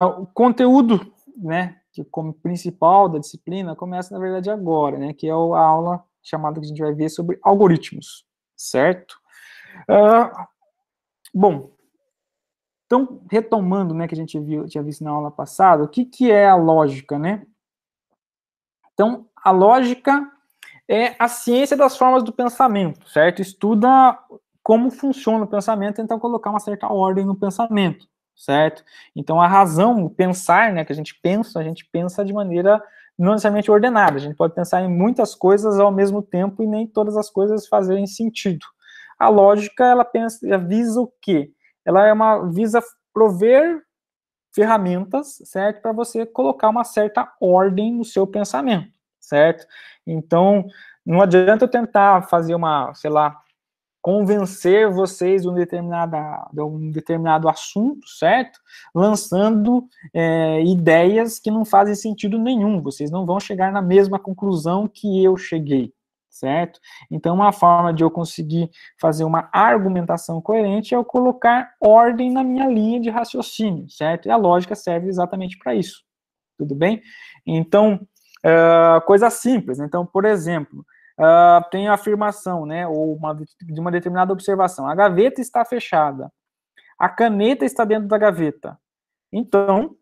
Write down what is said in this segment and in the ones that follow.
o conteúdo, né, que como principal da disciplina, começa, na verdade, agora, né, que é a aula chamada que a gente vai ver sobre algoritmos, certo? Bom, então, retomando, né, que a gente tinha visto na aula passada, o que é a lógica, né? Então, a lógica é a ciência das formas do pensamento, certo? Estuda como funciona o pensamento, tenta colocar uma certa ordem no pensamento, certo? Então, a razão, o pensar, né, que a gente pensa de maneira não necessariamente ordenada. A gente pode pensar em muitas coisas ao mesmo tempo e nem todas as coisas fazerem sentido. A lógica, ela visa o quê? Visa prover ferramentas, certo? Para você colocar uma certa ordem no seu pensamento, certo? Então, não adianta eu tentar fazer sei lá, convencer vocês de um determinado assunto, certo? Lançando ideias que não fazem sentido nenhum. Vocês não vão chegar na mesma conclusão que eu cheguei, certo? Então, uma forma de eu conseguir fazer uma argumentação coerente é eu colocar ordem na minha linha de raciocínio, certo? E a lógica serve exatamente para isso, tudo bem? Então, coisa simples. Então, por exemplo, tem a afirmação, né, ou de uma determinada observação. A gaveta está fechada. A caneta está dentro da gaveta. Então,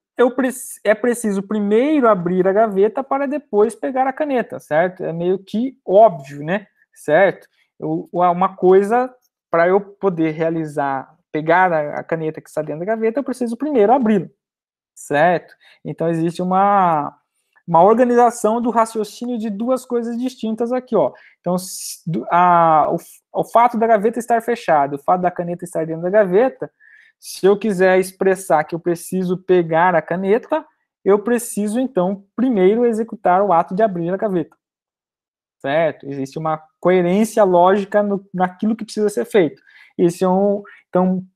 é preciso primeiro abrir a gaveta para depois pegar a caneta, certo? É meio que óbvio, né? Certo? Uma coisa, para eu poder pegar a caneta que está dentro da gaveta, eu preciso primeiro abri-la, certo? Então, existe uma organização do raciocínio de duas coisas distintas aqui, ó. Então, o fato da gaveta estar fechada, o fato da caneta estar dentro da gaveta, se eu quiser expressar que eu preciso pegar a caneta, eu preciso, então, primeiro executar o ato de abrir a gaveta, certo? Existe uma coerência lógica naquilo que precisa ser feito. Então,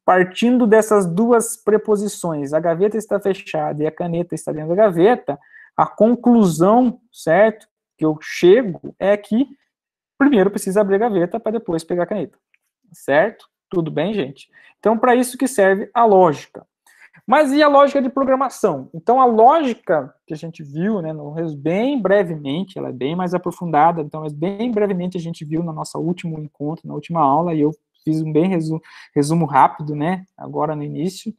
partindo dessas duas preposições, a gaveta está fechada e a caneta está dentro da gaveta, a conclusão, certo, que eu chego é que primeiro precisa abrir a gaveta para depois pegar a caneta, certo? Tudo bem, gente? Então, para isso que serve a lógica. Mas e a lógica de programação? Então, a lógica que a gente viu, né, bem brevemente, ela é bem mais aprofundada, então, bem brevemente a gente viu no nosso último encontro, na última aula, e eu fiz um bem resumo rápido, né, agora no início.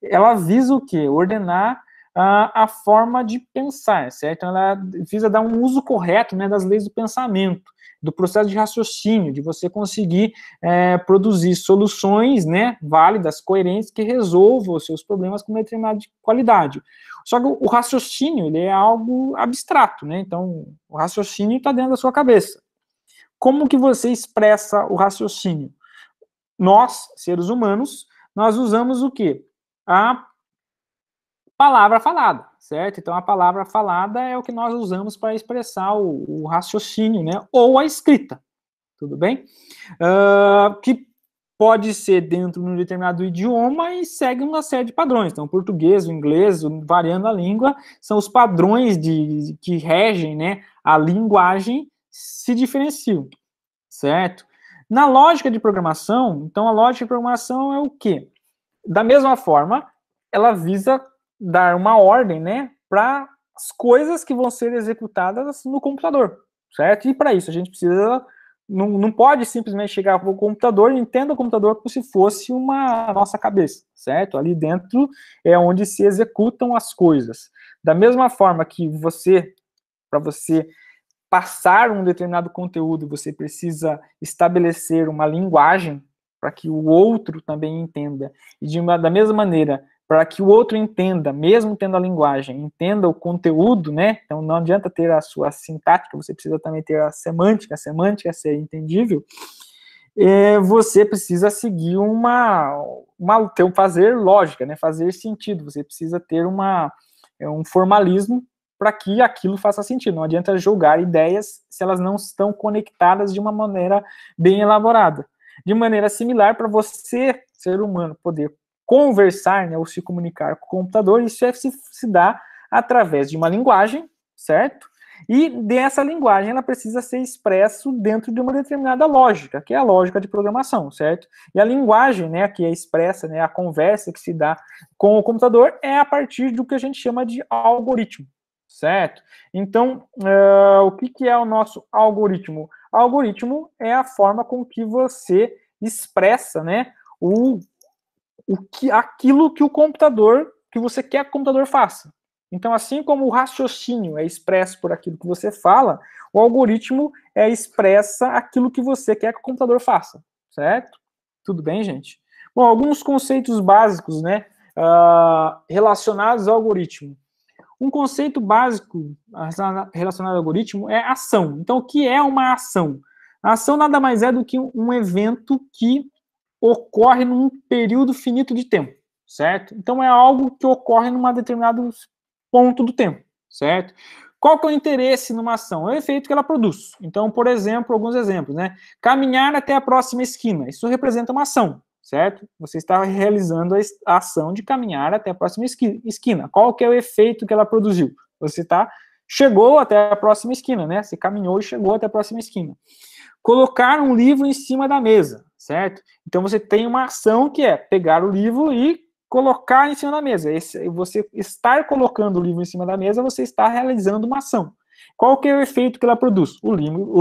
Ela visa o quê? Ordenar a forma de pensar, certo? Ela visa dar um uso correto, né, das leis do pensamento, do processo de raciocínio, de você conseguir produzir soluções, né, válidas, coerentes, que resolvam os seus problemas com uma determinada qualidade. Só que o raciocínio, ele é algo abstrato, né? Então, o raciocínio está dentro da sua cabeça. Como que você expressa o raciocínio? Nós, seres humanos, nós usamos o quê? A palavra falada, certo? Então, a palavra falada é o que nós usamos para expressar o raciocínio, né? Ou a escrita, tudo bem? Que pode ser dentro de um determinado idioma e segue uma série de padrões. Então, o português, o inglês, variando a língua, são os padrões que regem, né, a linguagem se diferenciam, certo? Na lógica de programação, então, a lógica de programação é o quê? Da mesma forma, ela visa dar uma ordem, né, para as coisas que vão ser executadas no computador, certo? E para isso a gente precisa, não pode simplesmente chegar para o computador e entenda o computador como se fosse uma nossa cabeça, certo? Ali dentro é onde se executam as coisas. Da mesma forma que para você passar um determinado conteúdo, você precisa estabelecer uma linguagem para que o outro também entenda. E da mesma maneira, para que o outro entenda, mesmo tendo a linguagem, entenda o conteúdo, né? Então não adianta ter a sua sintática, você precisa também ter a semântica ser entendível. Você precisa seguir fazer lógica, né? Fazer sentido. Você precisa ter um formalismo para que aquilo faça sentido. Não adianta julgar ideias se elas não estão conectadas de uma maneira bem elaborada. De maneira similar, para você, ser humano, poder conversar, né, ou se comunicar com o computador, isso se dá através de uma linguagem, certo? E dessa linguagem, ela precisa ser expresso dentro de uma determinada lógica, que é a lógica de programação, certo? E a linguagem, né, que é expressa, né, a conversa que se dá com o computador é a partir do que a gente chama de algoritmo, certo? Então, o que é o nosso algoritmo? Algoritmo é a forma com que você expressa, né, aquilo que o computador, que você quer que o computador faça. Então, assim como o raciocínio é expresso por aquilo que você fala, o algoritmo expressa aquilo que você quer que o computador faça, certo? Tudo bem, gente? Bom, alguns conceitos básicos, né, relacionados ao algoritmo. Um conceito básico relacionado ao algoritmo é ação. Então, o que é uma ação? A ação nada mais é do que um evento que ocorre num período finito de tempo, certo? Então, é algo que ocorre num determinado ponto do tempo, certo? Qual que é o interesse numa ação? É o efeito que ela produz. Então, por exemplo, alguns exemplos, né? Caminhar até a próxima esquina. Isso representa uma ação, certo? Você está realizando a ação de caminhar até a próxima esquina. Qual que é o efeito que ela produziu? Você chegou até a próxima esquina, né? Você caminhou e chegou até a próxima esquina. Colocar um livro em cima da mesa, certo? Então você tem uma ação que é pegar o livro e colocar em cima da mesa. Você estar colocando o livro em cima da mesa, você está realizando uma ação. Qual que é o efeito que ela produz? O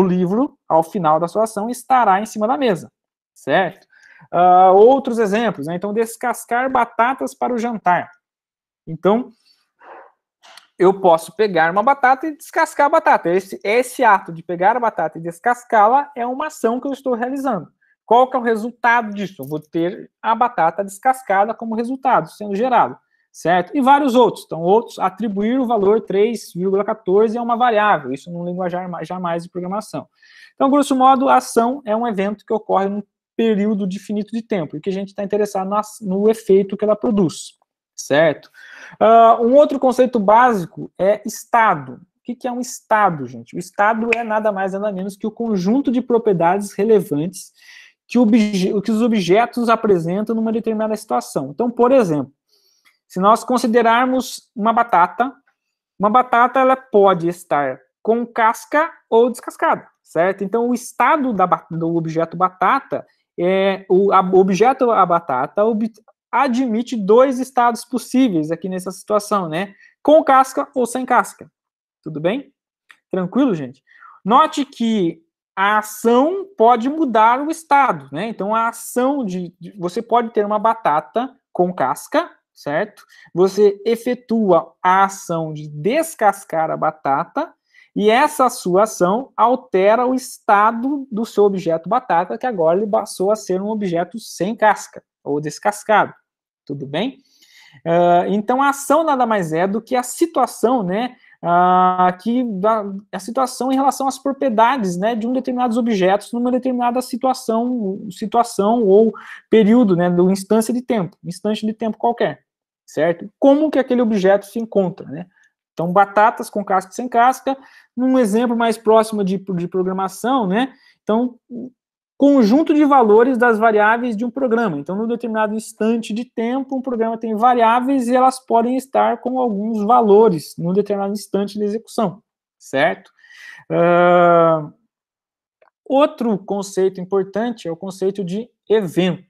livro, ao final da sua ação, estará em cima da mesa, certo? Outros exemplos, né? Então, descascar batatas para o jantar. Então, eu posso pegar uma batata e descascar a batata. Esse ato de pegar a batata e descascá-la é uma ação que eu estou realizando. Qual que é o resultado disso? Eu vou ter a batata descascada como resultado, sendo gerado, certo? E vários outros. Então, outros, atribuir o valor 3,14 a uma variável. Isso num linguajar jamais de programação. Então, grosso modo, a ação é um evento que ocorre num período definito de tempo, e que a gente está interessado no efeito que ela produz, certo? Um outro conceito básico é estado. O que é um estado, gente? O estado é nada mais nada menos que o conjunto de propriedades relevantes que os objetos apresentam numa determinada situação. Então, por exemplo, se nós considerarmos uma batata ela pode estar com casca ou descascada, certo? Então, o estado do objeto batata o objeto a batata admite dois estados possíveis aqui nessa situação, né? Com casca ou sem casca. Tudo bem? Tranquilo, gente? Note que a ação pode mudar o estado, né? Então, a ação você pode ter uma batata com casca, certo? Você efetua a ação de descascar a batata e essa sua ação altera o estado do seu objeto batata, que agora ele passou a ser um objeto sem casca ou descascado. Tudo bem? Então, a ação nada mais é do que a situação, né? A situação em relação às propriedades, né, de determinados objetos numa determinada situação ou período, né, do instante de tempo qualquer, certo? Como que aquele objeto se encontra, né? Então, batatas com casca e sem casca, num exemplo mais próximo de programação, né? Então, conjunto de valores das variáveis de um programa. Então, num determinado instante de tempo, um programa tem variáveis e elas podem estar com alguns valores num determinado instante de execução, certo? Outro conceito importante é o conceito de evento.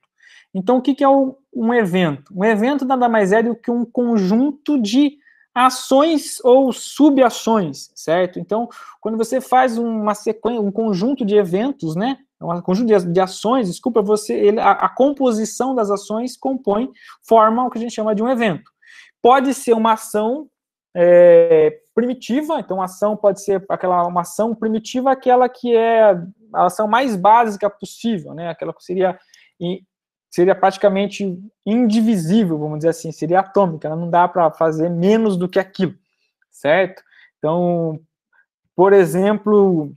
Então, o que é um evento? Um evento nada mais é do que um conjunto de ações ou subações, certo? Então, quando você faz uma sequência, um conjunto de eventos, né? Um conjunto de ações, desculpa, a composição das ações forma o que a gente chama de um evento. Pode ser uma ação primitiva, então a ação pode ser uma ação primitiva, aquela que é a ação mais básica possível, né? Aquela que seria praticamente indivisível, vamos dizer assim, seria atômica, ela não dá para fazer menos do que aquilo, certo? Então, por exemplo,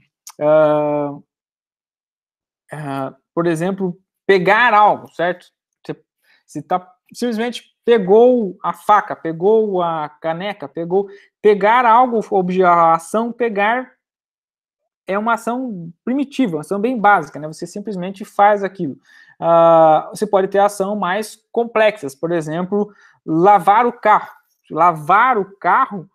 pegar algo, certo? Você simplesmente pegou a faca, pegou a caneca, pegar algo, a ação pegar é uma ação primitiva, uma ação bem básica, né? Você simplesmente faz aquilo. Você pode ter ação mais complexas, por exemplo, lavar o carro. Lavar o carro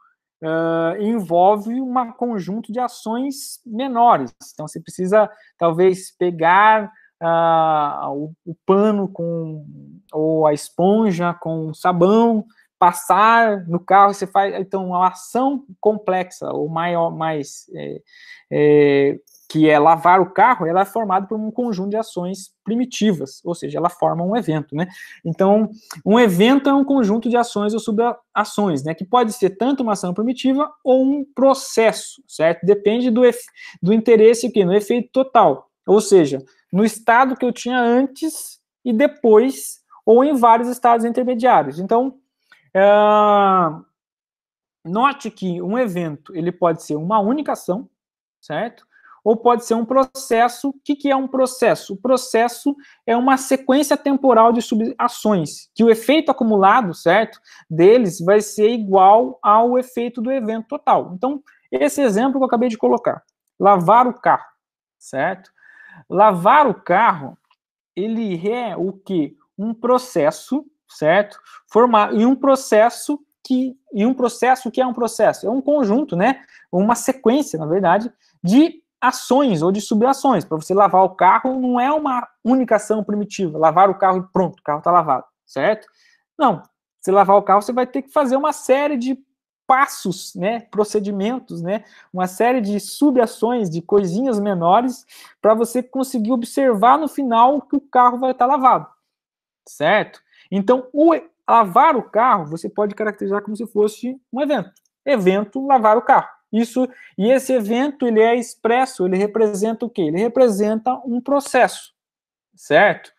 envolve um conjunto de ações menores. Então, você precisa, talvez, pegar o pano ou a esponja com sabão, passar no carro, você faz, então, uma ação complexa, ou que é lavar o carro, ela é formada por um conjunto de ações primitivas, ou seja, ela forma um evento, né? Então, um evento é um conjunto de ações ou subações, né? Que pode ser tanto uma ação primitiva ou um processo, certo? Depende do interesse aqui, no efeito total, ou seja, no estado que eu tinha antes e depois, ou em vários estados intermediários. Então, note que um evento, ele pode ser uma única ação, certo? Ou pode ser um processo. O que é um processo? O processo é uma sequência temporal de subações, que o efeito acumulado, certo, deles vai ser igual ao efeito do evento total. Então, esse exemplo que eu acabei de colocar, lavar o carro, certo? Lavar o carro, ele é o quê? Um processo, certo? E um processo que é um processo? É um conjunto, né? Uma sequência, na verdade, de ações ou de subações. Para você lavar o carro, não é uma única ação primitiva. Lavar o carro e pronto, o carro está lavado, certo? Não. Se lavar o carro, você vai ter que fazer uma série de passos, né, procedimentos, né, uma série de subações, de coisinhas menores, para você conseguir observar no final que o carro vai estar lavado, certo? Então, lavar o carro, você pode caracterizar como se fosse um evento. Evento, lavar o carro. E esse evento, ele é expresso, ele representa o quê? Ele representa um processo, certo?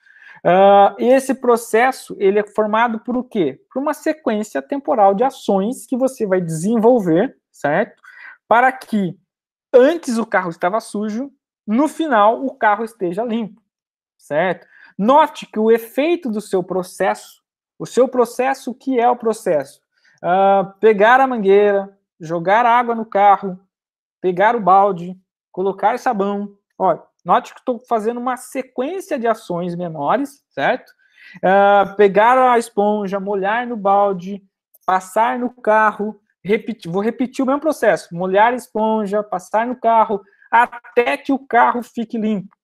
Esse processo, ele é formado por o quê? Por uma sequência temporal de ações que você vai desenvolver, certo? Para que antes o carro estava sujo, no final o carro esteja limpo, certo? Note que o efeito do seu processo, o que é o processo? Pegar a mangueira, jogar água no carro, pegar o balde, colocar sabão. Olha, note que estou fazendo uma sequência de ações menores, certo? Pegar a esponja, molhar no balde, passar no carro, vou repetir o mesmo processo, molhar a esponja, passar no carro, até que o carro fique limpo.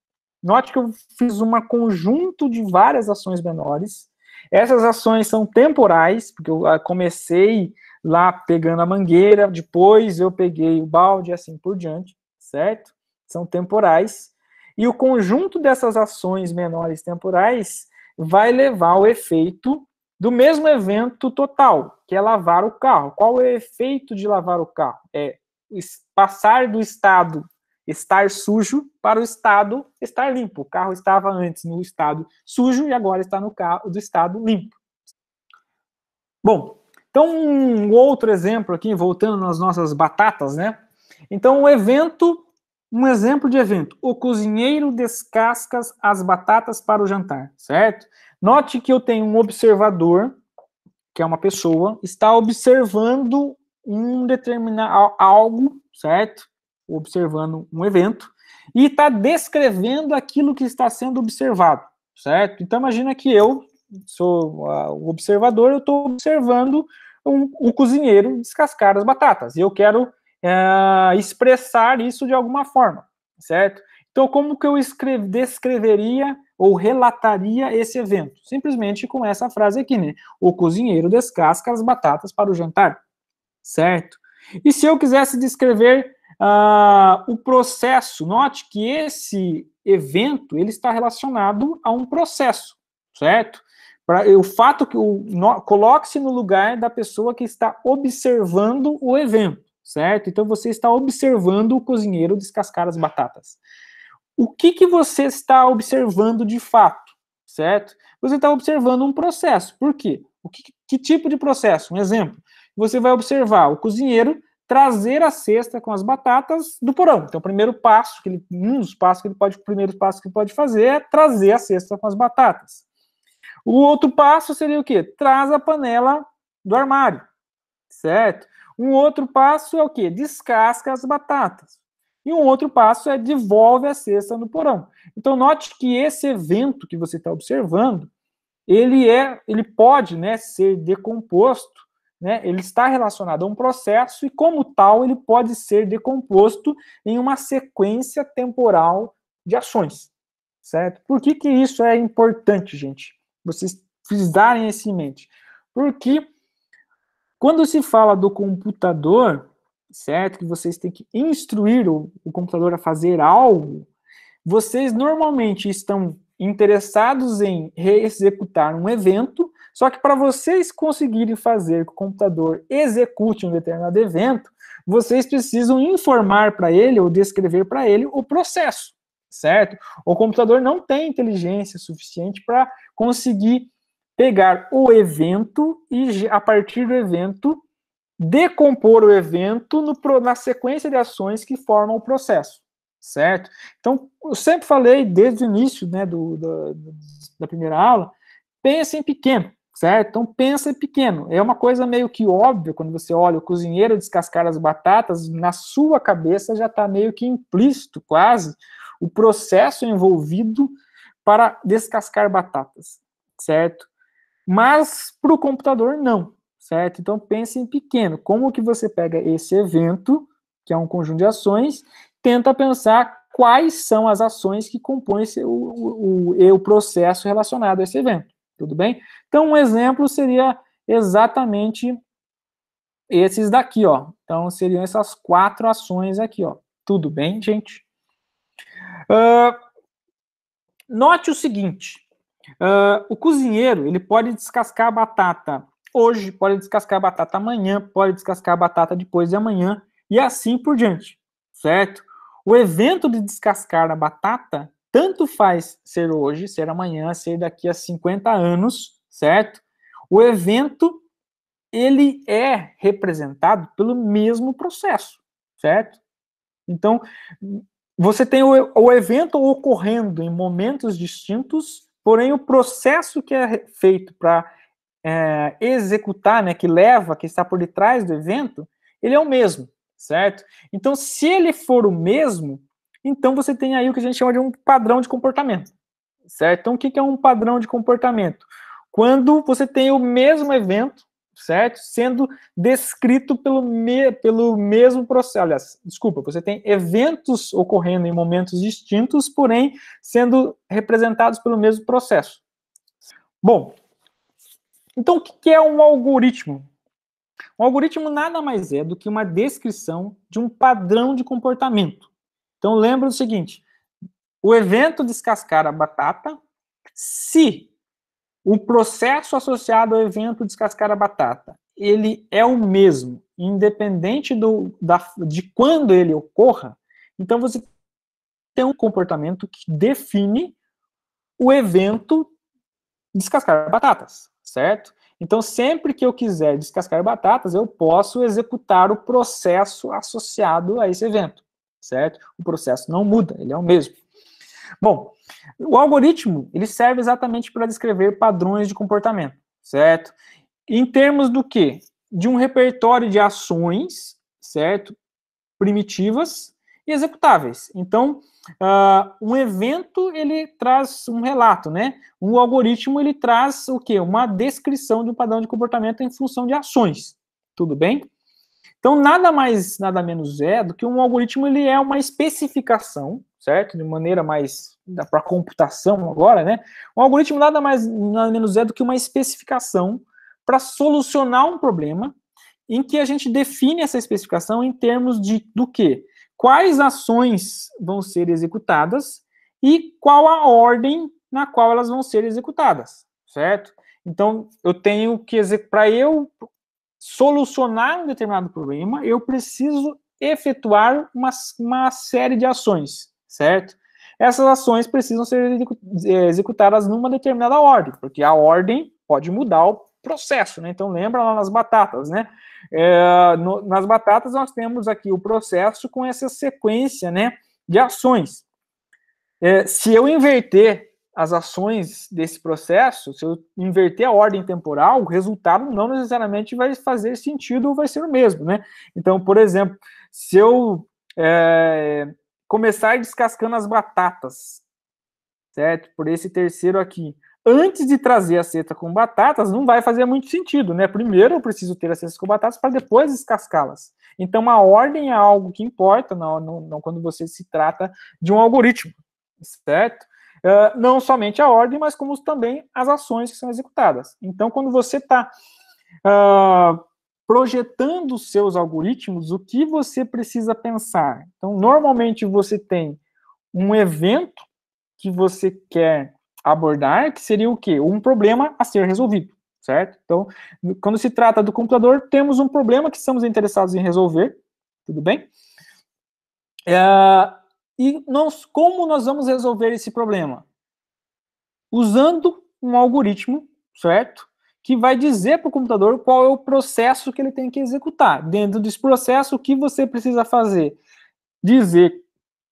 Note que eu fiz um conjunto de várias ações menores. Essas ações são temporais, porque eu comecei lá pegando a mangueira, depois eu peguei o balde e assim por diante, certo? São temporais. E o conjunto dessas ações menores temporais vai levar ao efeito do mesmo evento total, que é lavar o carro. Qual é o efeito de lavar o carro? É passar do estado estar sujo para o estado estar limpo. O carro estava antes no estado sujo e agora está no estado limpo. Bom, então um outro exemplo aqui, voltando nas nossas batatas, né? Então um exemplo de evento. O cozinheiro descasca as batatas para o jantar, certo? Note que eu tenho um observador, que é uma pessoa, está observando um determinado algo, certo? Observando um evento, e está descrevendo aquilo que está sendo observado, certo? Então, imagina que eu sou o observador, eu estou observando o cozinheiro descascar as batatas, e eu quero expressar isso de alguma forma, certo? Então, como que eu descreveria ou relataria esse evento? Simplesmente com essa frase aqui, né? O cozinheiro descasca as batatas para o jantar, certo? E se eu quisesse descrever o processo, note que esse evento ele está relacionado a um processo, certo? O fato que coloque-se no lugar da pessoa que está observando o evento, certo? Então você está observando o cozinheiro descascar as batatas. O que você está observando de fato, certo? Você está observando um processo. Por quê? Que tipo de processo? Um exemplo. Você vai observar o cozinheiro trazer a cesta com as batatas do porão. Então, o primeiro passo, um dos passos que ele pode fazer é trazer a cesta com as batatas. O outro passo seria o quê? Traz a panela do armário, certo? Um outro passo é o quê? Descasca as batatas. E um outro passo é devolve a cesta no porão. Então, note que esse evento que você está observando, ele pode, né, ser decomposto né? Ele está relacionado a um processo e, como tal, ele pode ser decomposto em uma sequência temporal de ações, certo? Por que que isso é importante, gente? Vocês frisarem isso em mente. Porque quando se fala do computador, certo? Que vocês têm que instruir o computador a fazer algo, vocês normalmente estão interessados em executar um evento, só que para vocês conseguirem fazer que o computador execute um determinado evento, vocês precisam informar para ele ou descrever para ele o processo, certo? O computador não tem inteligência suficiente para conseguir pegar o evento e, a partir do evento, decompor o evento na sequência de ações que formam o processo, certo? Então, eu sempre falei, desde o início, né, da primeira aula, pensa em pequeno, certo? Então, pensa em pequeno. É uma coisa meio que óbvia, quando você olha o cozinheiro descascar as batatas, na sua cabeça já está meio que implícito, quase, o processo envolvido para descascar batatas, certo? Mas, para o computador, não, certo? Então, pense em pequeno. Como que você pega esse evento, que é um conjunto de ações, tenta pensar quais são as ações que compõem o processo relacionado a esse evento, tudo bem? Então, um exemplo seria exatamente esses daqui, ó. Então, seriam essas 4 ações aqui, ó. Tudo bem, gente? Note o seguinte, o cozinheiro, ele pode descascar a batata hoje, pode descascar a batata amanhã, pode descascar a batata depois de amanhã, e assim por diante, certo? O evento de descascar a batata, tanto faz ser hoje, ser amanhã, ser daqui a 50 anos, certo? O evento, ele é representado pelo mesmo processo, certo? Então, você tem o evento ocorrendo em momentos distintos, porém o processo que é feito para executar, né, que está por detrás do evento, ele é o mesmo, certo? Então, se ele for o mesmo, então você tem aí o que a gente chama de um padrão de comportamento, certo? Então, o que é um padrão de comportamento? Quando você tem o mesmo evento, certo? Sendo descrito pelo mesmo processo. Aliás, desculpa, você tem eventos ocorrendo em momentos distintos, porém sendo representados pelo mesmo processo. Bom, então o que é um algoritmo? Um algoritmo nada mais é do que uma descrição de um padrão de comportamento. Então lembra o seguinte, o evento descascar a batata, se o processo associado ao evento descascar a batata, ele é o mesmo, independente de quando ele ocorra, então você tem um comportamento que define o evento descascar batatas, certo? Então, sempre que eu quiser descascar batatas, eu posso executar o processo associado a esse evento, certo? O processo não muda, ele é o mesmo. Bom, o algoritmo, ele serve exatamente para descrever padrões de comportamento, certo? Em termos do quê? De um repertório de ações, certo? Primitivas e executáveis. Então, um evento, ele traz um relato, né? Um algoritmo, ele traz o quê? Uma descrição de um padrão de comportamento em função de ações. Tudo bem? Então, nada mais, nada menos é do que um algoritmo, ele é uma especificação, certo? De maneira mais para computação agora, né? Um algoritmo nada mais, nada menos é do que uma especificação para solucionar um problema em que a gente define essa especificação em termos do quê? Quais ações vão ser executadas e qual a ordem na qual elas vão ser executadas, certo? Então, eu tenho que, para eu solucionar um determinado problema, eu preciso efetuar uma série de ações, certo? Essas ações precisam ser executadas numa determinada ordem, porque a ordem pode mudar o processo, né? Então, lembra lá nas batatas, né? Nas batatas, nós temos aqui o processo com essa sequência, né, de ações. Se eu inverter as ações desse processo, se eu inverter a ordem temporal, o resultado não necessariamente vai fazer sentido ou vai ser o mesmo, né? Então, por exemplo, se eu começar descascando as batatas, certo? Por esse terceiro aqui. antes de trazer a cesta com batatas, não vai fazer muito sentido, né? Primeiro eu preciso ter a cesta com batatas para depois descascá-las. Então a ordem é algo que importa, não quando você se trata de um algoritmo, certo? Não somente a ordem, mas como também as ações que são executadas. Então quando você está projetando os seus algoritmos, o que você precisa pensar? Então normalmente você tem um evento que você quer abordar, que seria o quê? Um problema a ser resolvido, certo? Então, quando se trata do computador, temos um problema que estamos interessados em resolver, tudo bem? E como nós vamos resolver esse problema? Usando um algoritmo, certo? Que vai dizer para o computador qual é o processo que ele tem que executar. Dentro desse processo, o que você precisa fazer? Dizer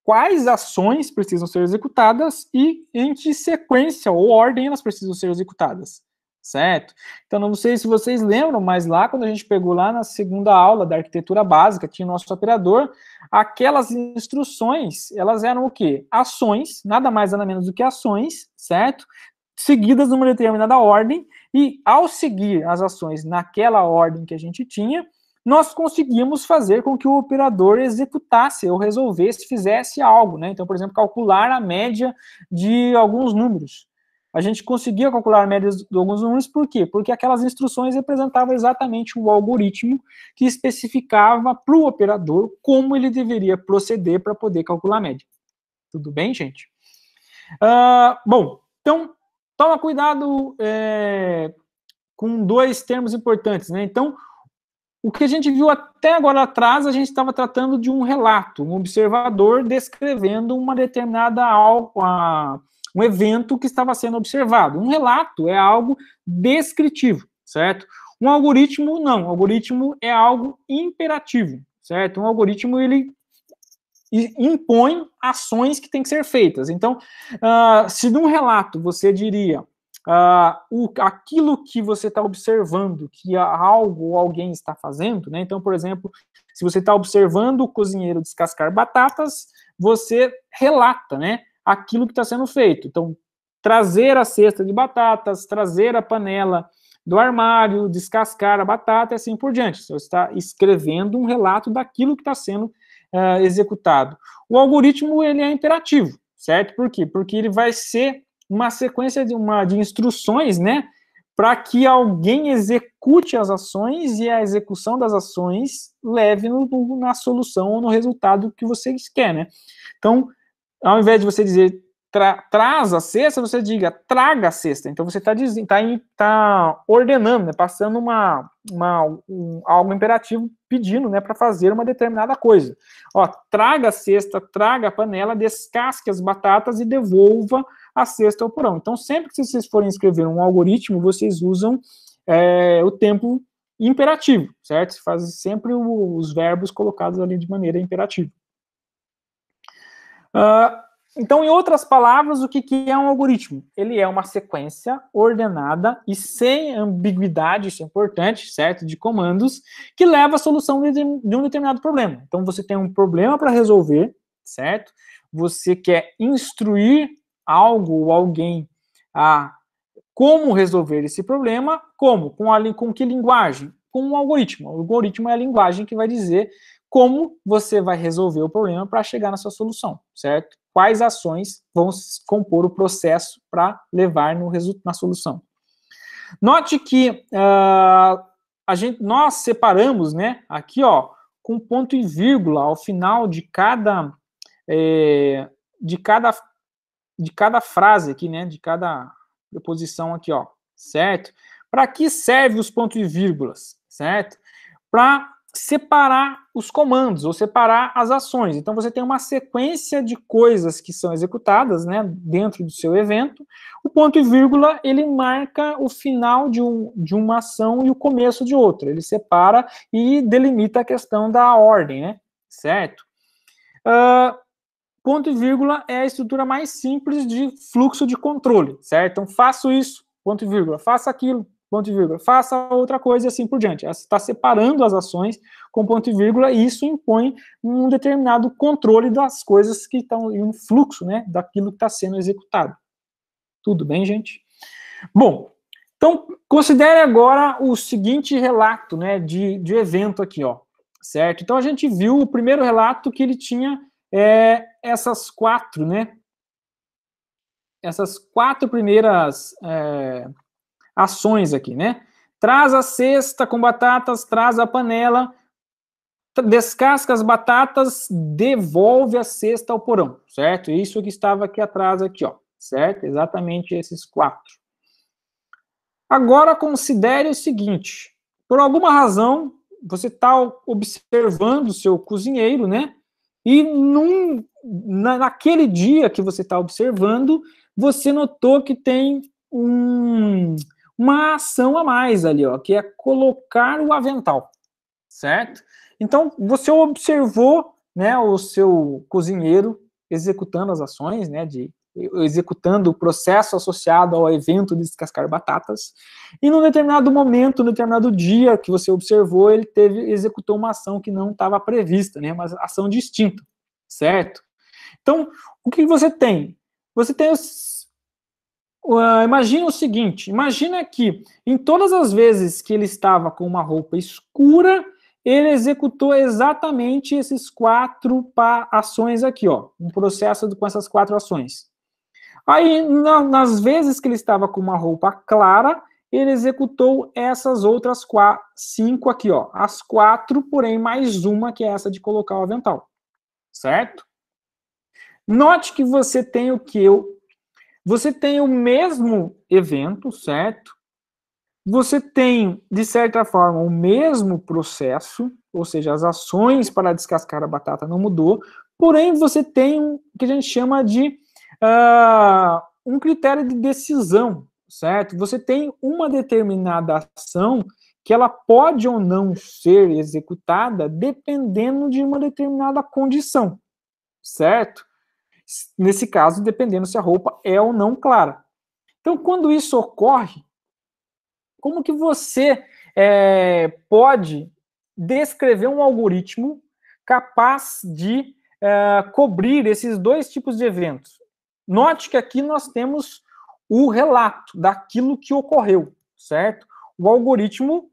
quais ações precisam ser executadas e em que sequência ou ordem elas precisam ser executadas, certo? Então, não sei se vocês lembram, mas lá, quando a gente pegou lá na segunda aula da arquitetura básica, tinha o nosso operador, aquelas instruções, elas eram o quê? Ações, nada mais nada menos do que ações, certo? Seguidas numa determinada ordem, e ao seguir as ações naquela ordem que a gente tinha, nós conseguimos fazer com que o operador executasse ou resolvesse, fizesse algo, né? Então, por exemplo, calcular a média de alguns números. A gente conseguia calcular a média de alguns números, por quê? Porque aquelas instruções representavam exatamente o algoritmo que especificava para o operador como ele deveria proceder para poder calcular a média. Tudo bem, gente? Bom, então, toma cuidado com dois termos importantes, né? Então, o que a gente viu até agora atrás, a gente estava tratando de um relato, um observador descrevendo uma determinada um evento que estava sendo observado. Um relato é algo descritivo, certo? Um algoritmo, não. Um algoritmo é algo imperativo, certo? Um algoritmo, ele impõe ações que têm que ser feitas. Então, se num relato você diria aquilo que você está observando, que algo ou alguém está fazendo, né? Então, por exemplo, se você está observando o cozinheiro descascar batatas, você relata, né, aquilo que está sendo feito. Então, trazer a cesta de batatas, trazer a panela do armário, descascar a batata e assim por diante. Você está escrevendo um relato daquilo que está sendo executado. O algoritmo, ele é imperativo, certo? Por quê? Porque ele vai ser uma sequência de instruções, né, para que alguém execute as ações e a execução das ações leve na solução ou no resultado que você quer, né? Então, ao invés de você dizer traz a cesta, você diga traga a cesta. Então, você está ordenando, né, passando algo imperativo pedindo, né, para fazer uma determinada coisa. Ó, traga a cesta, traga a panela, descasque as batatas e devolva a cesta ao porão. Então, sempre que vocês forem escrever um algoritmo, vocês usam o tempo imperativo, certo? Faz sempre os verbos colocados ali de maneira imperativa. Então, em outras palavras, o que é um algoritmo? Ele é uma sequência ordenada e sem ambiguidade, isso é importante, certo? De comandos, que leva à solução de um determinado problema. Então, você tem um problema para resolver, certo? Você quer instruir algo ou alguém a como resolver esse problema, como? Com que linguagem? Com um algoritmo. O algoritmo é a linguagem que vai dizer como você vai resolver o problema para chegar na sua solução, certo? Quais ações vão compor o processo para levar na solução. Note que nós separamos, né, aqui, ó, com ponto e vírgula ao final de cada frase aqui, né, de cada preposição aqui, ó, certo? Para que serve os pontos e vírgulas, certo? Para separar os comandos, ou separar as ações. Então, você tem uma sequência de coisas que são executadas, né, dentro do seu evento. O ponto e vírgula, ele marca o final de uma ação e o começo de outra. Ele separa e delimita a questão da ordem, né, certo? Ponto e vírgula é a estrutura mais simples de fluxo de controle, certo? Então, faço isso, ponto e vírgula, faça aquilo, ponto e vírgula, faça outra coisa e assim por diante. Você está separando as ações com ponto e vírgula e isso impõe um determinado controle das coisas que estão em um fluxo, né, daquilo que está sendo executado. Tudo bem, gente? Bom, então considere agora o seguinte relato, né, de evento aqui, ó, certo? Então a gente viu o primeiro relato que ele tinha essas quatro, né? Essas quatro primeiras ações aqui, né? Traz a cesta com batatas, traz a panela, descasca as batatas, devolve a cesta ao porão, certo? Isso que estava aqui atrás, aqui, ó, certo? Exatamente esses quatro. Agora considere o seguinte: por alguma razão você está observando o seu cozinheiro, né? E naquele dia que você está observando, você notou que tem uma ação a mais ali, ó, que é colocar o avental, certo? Então, você observou, né, o seu cozinheiro executando as ações, né, executando o processo associado ao evento de descascar batatas, e num determinado momento, num determinado dia que você observou, ele executou uma ação que não estava prevista, né, uma ação distinta, certo? Então, o que você tem? Você tem imagina o seguinte, imagina que em todas as vezes que ele estava com uma roupa escura, ele executou exatamente esses quatro ações aqui, ó, um processo com essas quatro ações. Aí, nas vezes que ele estava com uma roupa clara, ele executou essas outras cinco aqui, ó, as quatro, porém mais uma, que é essa de colocar o avental, certo? Note que você tem o que? Você tem o mesmo evento, certo? Você tem, de certa forma, o mesmo processo, ou seja, as ações para descascar a batata não mudou, porém você tem o que a gente chama de um critério de decisão, certo? Você tem uma determinada ação que ela pode ou não ser executada dependendo de uma determinada condição, certo? Nesse caso, dependendo se a roupa é ou não clara. Então, quando isso ocorre, como que você pode descrever um algoritmo capaz de cobrir esses dois tipos de eventos? Note que aqui nós temos o relato daquilo que ocorreu, certo? O algoritmo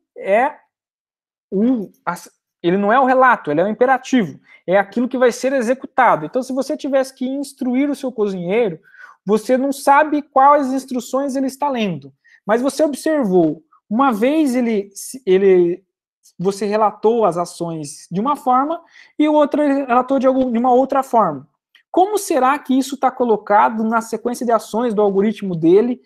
ele não é o relato, ele é o imperativo, é aquilo que vai ser executado. Então, se você tivesse que instruir o seu cozinheiro, você não sabe quais instruções ele está lendo, mas você observou, uma vez você relatou as ações de uma forma e o outro relatou de uma outra forma. Como será que isso está colocado na sequência de ações do algoritmo dele?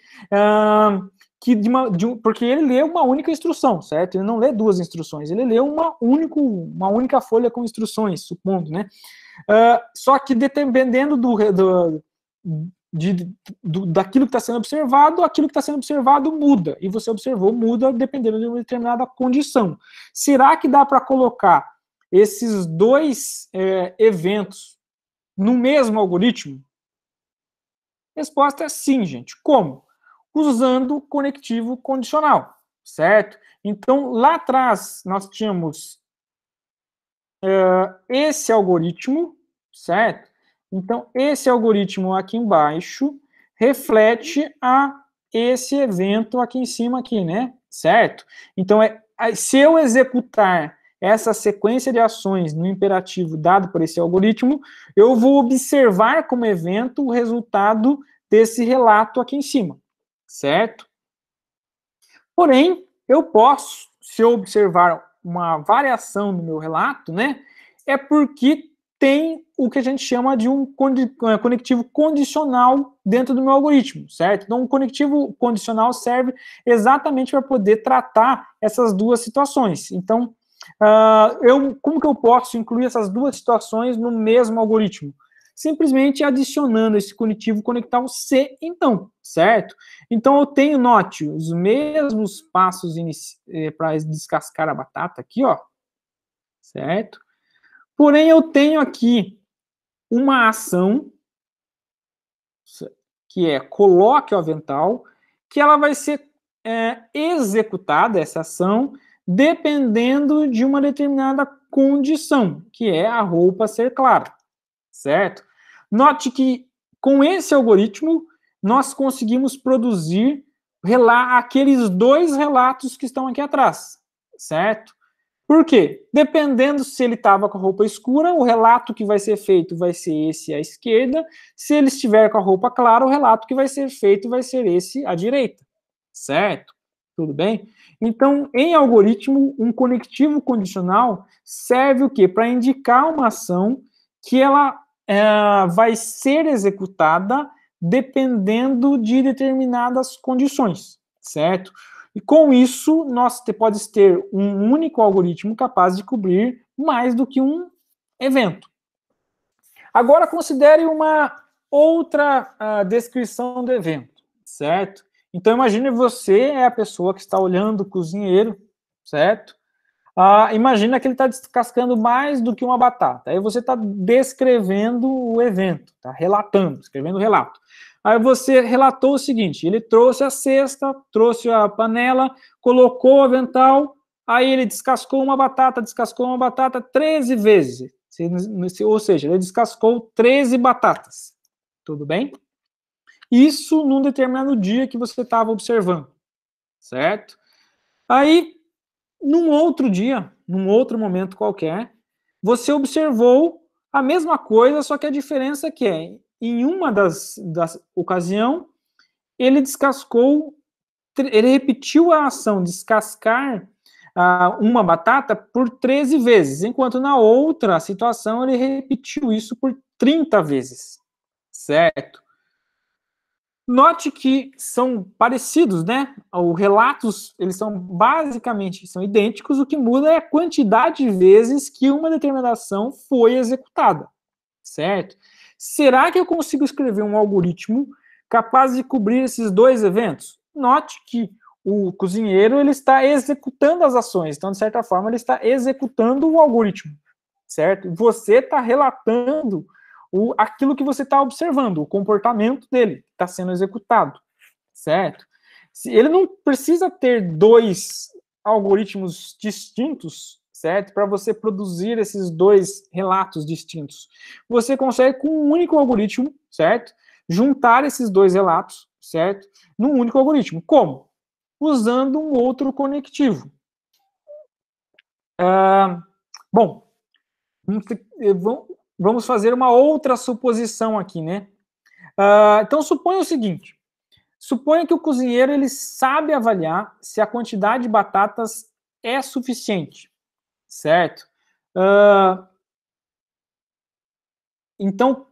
Porque ele lê uma única instrução, certo? Ele não lê duas instruções, ele lê uma única folha com instruções, supondo, né? Só que dependendo daquilo que está sendo observado, aquilo que está sendo observado muda, e você observou muda dependendo de uma determinada condição. Será que dá para colocar esses dois eventos no mesmo algoritmo? Resposta é sim, gente. Como? Usando conectivo condicional, certo? Então, lá atrás, nós tínhamos esse algoritmo, certo? Então, esse algoritmo aqui embaixo reflete esse evento aqui em cima, aqui, né? Certo? Então, se eu executar essa sequência de ações no imperativo dado por esse algoritmo, eu vou observar como evento o resultado desse relato aqui em cima, certo? Porém, eu posso, se eu observar uma variação no meu relato, né, é porque tem o que a gente chama de um conectivo condicional dentro do meu algoritmo, certo? Então, um conectivo condicional serve exatamente para poder tratar essas duas situações. Então, como que eu posso incluir essas duas situações no mesmo algoritmo? Simplesmente adicionando esse conectivo conectal C, então, certo? Então, eu tenho, note, os mesmos passos para descascar a batata aqui, ó, certo? Porém, eu tenho aqui uma ação, que é coloque o avental, que ela vai ser executada, essa ação, dependendo de uma determinada condição, que é a roupa ser clara, certo? Note que com esse algoritmo nós conseguimos produzir aqueles dois relatos que estão aqui atrás, certo? Por quê? Dependendo se ele estava com a roupa escura, o relato que vai ser feito vai ser esse à esquerda. Se ele estiver com a roupa clara, o relato que vai ser feito vai ser esse à direita. Certo? Tudo bem? Então, em algoritmo, um conectivo condicional serve o quê? Para indicar uma ação que ela vai ser executada dependendo de determinadas condições. Certo? E com isso, nós podemos ter um único algoritmo capaz de cobrir mais do que um evento. Agora, considere uma outra descrição do evento, certo? Então, imagine você é a pessoa que está olhando o cozinheiro, certo? Imagina que ele está descascando mais do que uma batata. Aí você está descrevendo o evento, está relatando, escrevendo o relato. Aí você relatou o seguinte, ele trouxe a cesta, trouxe a panela, colocou o avental, aí ele descascou uma batata 13 vezes. Ou seja, ele descascou 13 batatas. Tudo bem? Isso num determinado dia que você estava observando, certo? Aí, num outro dia, num outro momento qualquer, você observou a mesma coisa, só que a diferença é que em uma das ocasiões, ele repetiu a ação descascar uma batata por 13 vezes, enquanto na outra situação ele repetiu isso por 30 vezes, certo? Note que são parecidos, né? Os relatos, eles são basicamente idênticos, o que muda é a quantidade de vezes que uma determinada ação foi executada, certo? Será que eu consigo escrever um algoritmo capaz de cobrir esses dois eventos? Note que o cozinheiro ele está executando as ações, então, de certa forma, ele está executando o algoritmo, certo? Você está relatando aquilo que você está observando, o comportamento dele está sendo executado, certo? Ele não precisa ter dois algoritmos distintos, certo? Para você produzir esses dois relatos distintos. Você consegue, com um único algoritmo, certo? Juntar esses dois relatos, certo? Num único algoritmo. Como? Usando um outro conectivo. Bom, vamos fazer uma outra suposição aqui, né? Então, suponha o seguinte. Suponha que o cozinheiro ele sabe avaliar se a quantidade de batatas é suficiente, certo? Então,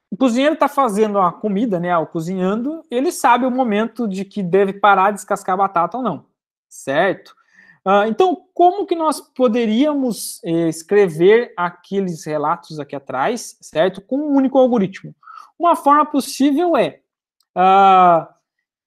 o cozinheiro está fazendo a comida, né? Cozinhando, ele sabe o momento de que deve parar de descascar a batata ou não, certo? Então, como que nós poderíamos escrever aqueles relatos aqui atrás, certo? Com um único algoritmo. Uma forma possível é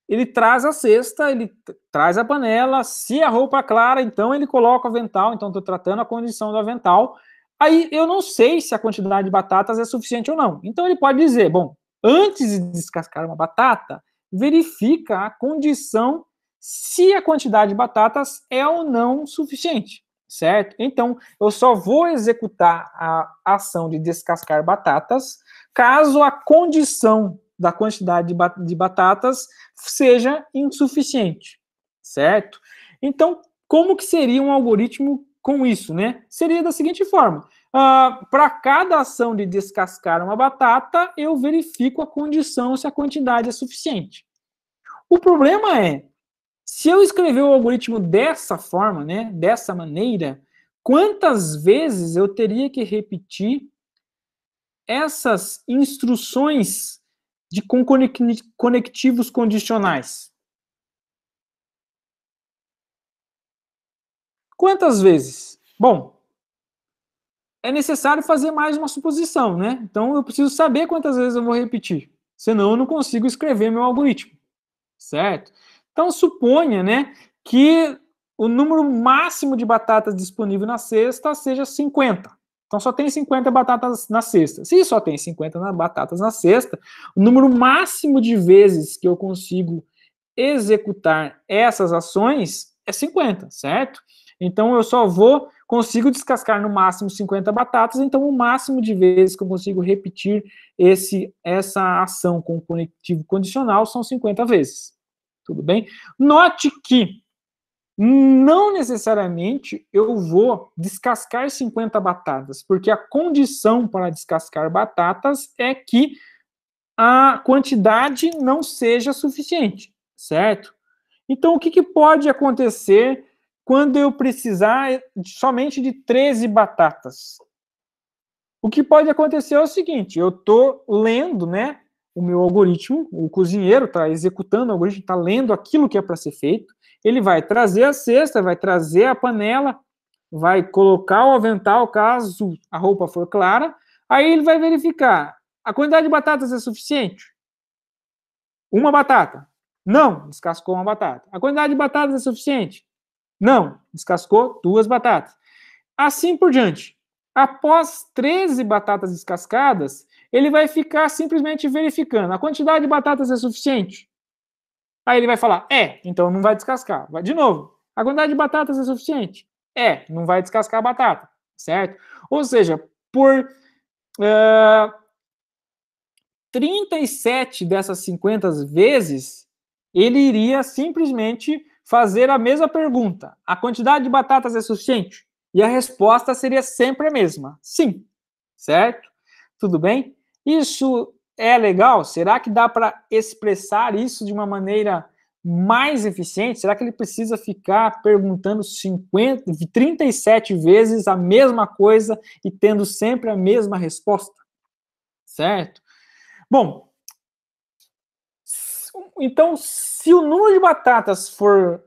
ele traz a cesta, ele traz a panela, se a roupa é clara, então ele coloca o avental, então estou tratando a condição do avental. Aí eu não sei se a quantidade de batatas é suficiente ou não. Então ele pode dizer, bom, antes de descascar uma batata, verifica a condição se a quantidade de batatas é ou não suficiente, certo? Então eu só vou executar a ação de descascar batatas caso a condição da quantidade de batatas seja insuficiente, certo? Então, como que seria um algoritmo com isso, né? Seria da seguinte forma, para cada ação de descascar uma batata, eu verifico a condição se a quantidade é suficiente. O problema é, se eu escrever o algoritmo dessa forma, né, dessa maneira, quantas vezes eu teria que repetir essas instruções com conectivos condicionais? Quantas vezes? Bom, é necessário fazer mais uma suposição, né? Então eu preciso saber quantas vezes eu vou repetir, senão eu não consigo escrever meu algoritmo, certo? Então suponha, né, que o número máximo de batatas disponível na cesta seja 50. Então só tem 50 batatas na cesta. Se só tem 50 batatas na cesta, o número máximo de vezes que eu consigo executar essas ações é 50, certo? Então eu só consigo descascar no máximo 50 batatas, então o máximo de vezes que eu consigo repetir essa ação com conectivo condicional são 50 vezes. Tudo bem? Note que não necessariamente eu vou descascar 50 batatas, porque a condição para descascar batatas é que a quantidade não seja suficiente, certo? Então, o que pode acontecer quando eu precisar somente de 13 batatas? O que pode acontecer é o seguinte, eu estou lendo, né, o meu algoritmo, o cozinheiro está executando o algoritmo, está lendo aquilo que é para ser feito, ele vai trazer a cesta, vai trazer a panela, vai colocar o avental, caso a roupa for clara, aí ele vai verificar, a quantidade de batatas é suficiente? Uma batata. Não, descascou uma batata. A quantidade de batatas é suficiente? Não, descascou 2 batatas. Assim por diante. Após 13 batatas descascadas, ele vai ficar simplesmente verificando. A quantidade de batatas é suficiente? Aí ele vai falar, então não vai descascar. Vai de novo. A quantidade de batatas é suficiente? Não vai descascar a batata, certo? Ou seja, por 37 dessas 50 vezes, ele iria simplesmente fazer a mesma pergunta. A quantidade de batatas é suficiente? E a resposta seria sempre a mesma. Sim. Certo? Tudo bem? Isso é legal? Será que dá para expressar isso de uma maneira mais eficiente? Será que ele precisa ficar perguntando 37 vezes a mesma coisa e tendo sempre a mesma resposta? Certo? Bom, então, se o número de batatas for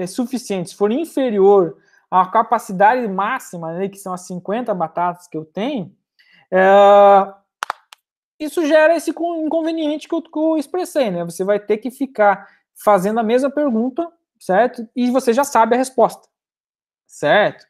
suficiente, for inferior à capacidade máxima, né, que são as 50 batatas que eu tenho, isso gera esse inconveniente que eu expressei, né? Você vai ter que ficar fazendo a mesma pergunta, certo? E você já sabe a resposta, certo?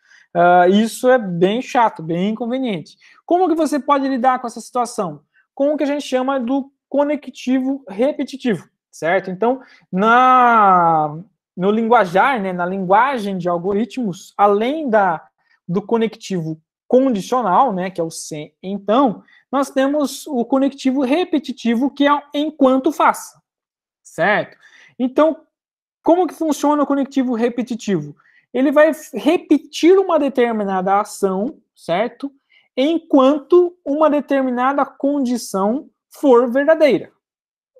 Isso é bem chato, bem inconveniente. Como que você pode lidar com essa situação? Com o que a gente chama do conectivo repetitivo, certo? Então, no linguajar, né, na linguagem de algoritmos, além do conectivo condicional, né, que é o se então, nós temos o conectivo repetitivo, que é enquanto faça, certo? Então, como que funciona o conectivo repetitivo? Ele vai repetir uma determinada ação, certo? Enquanto uma determinada condição for verdadeira,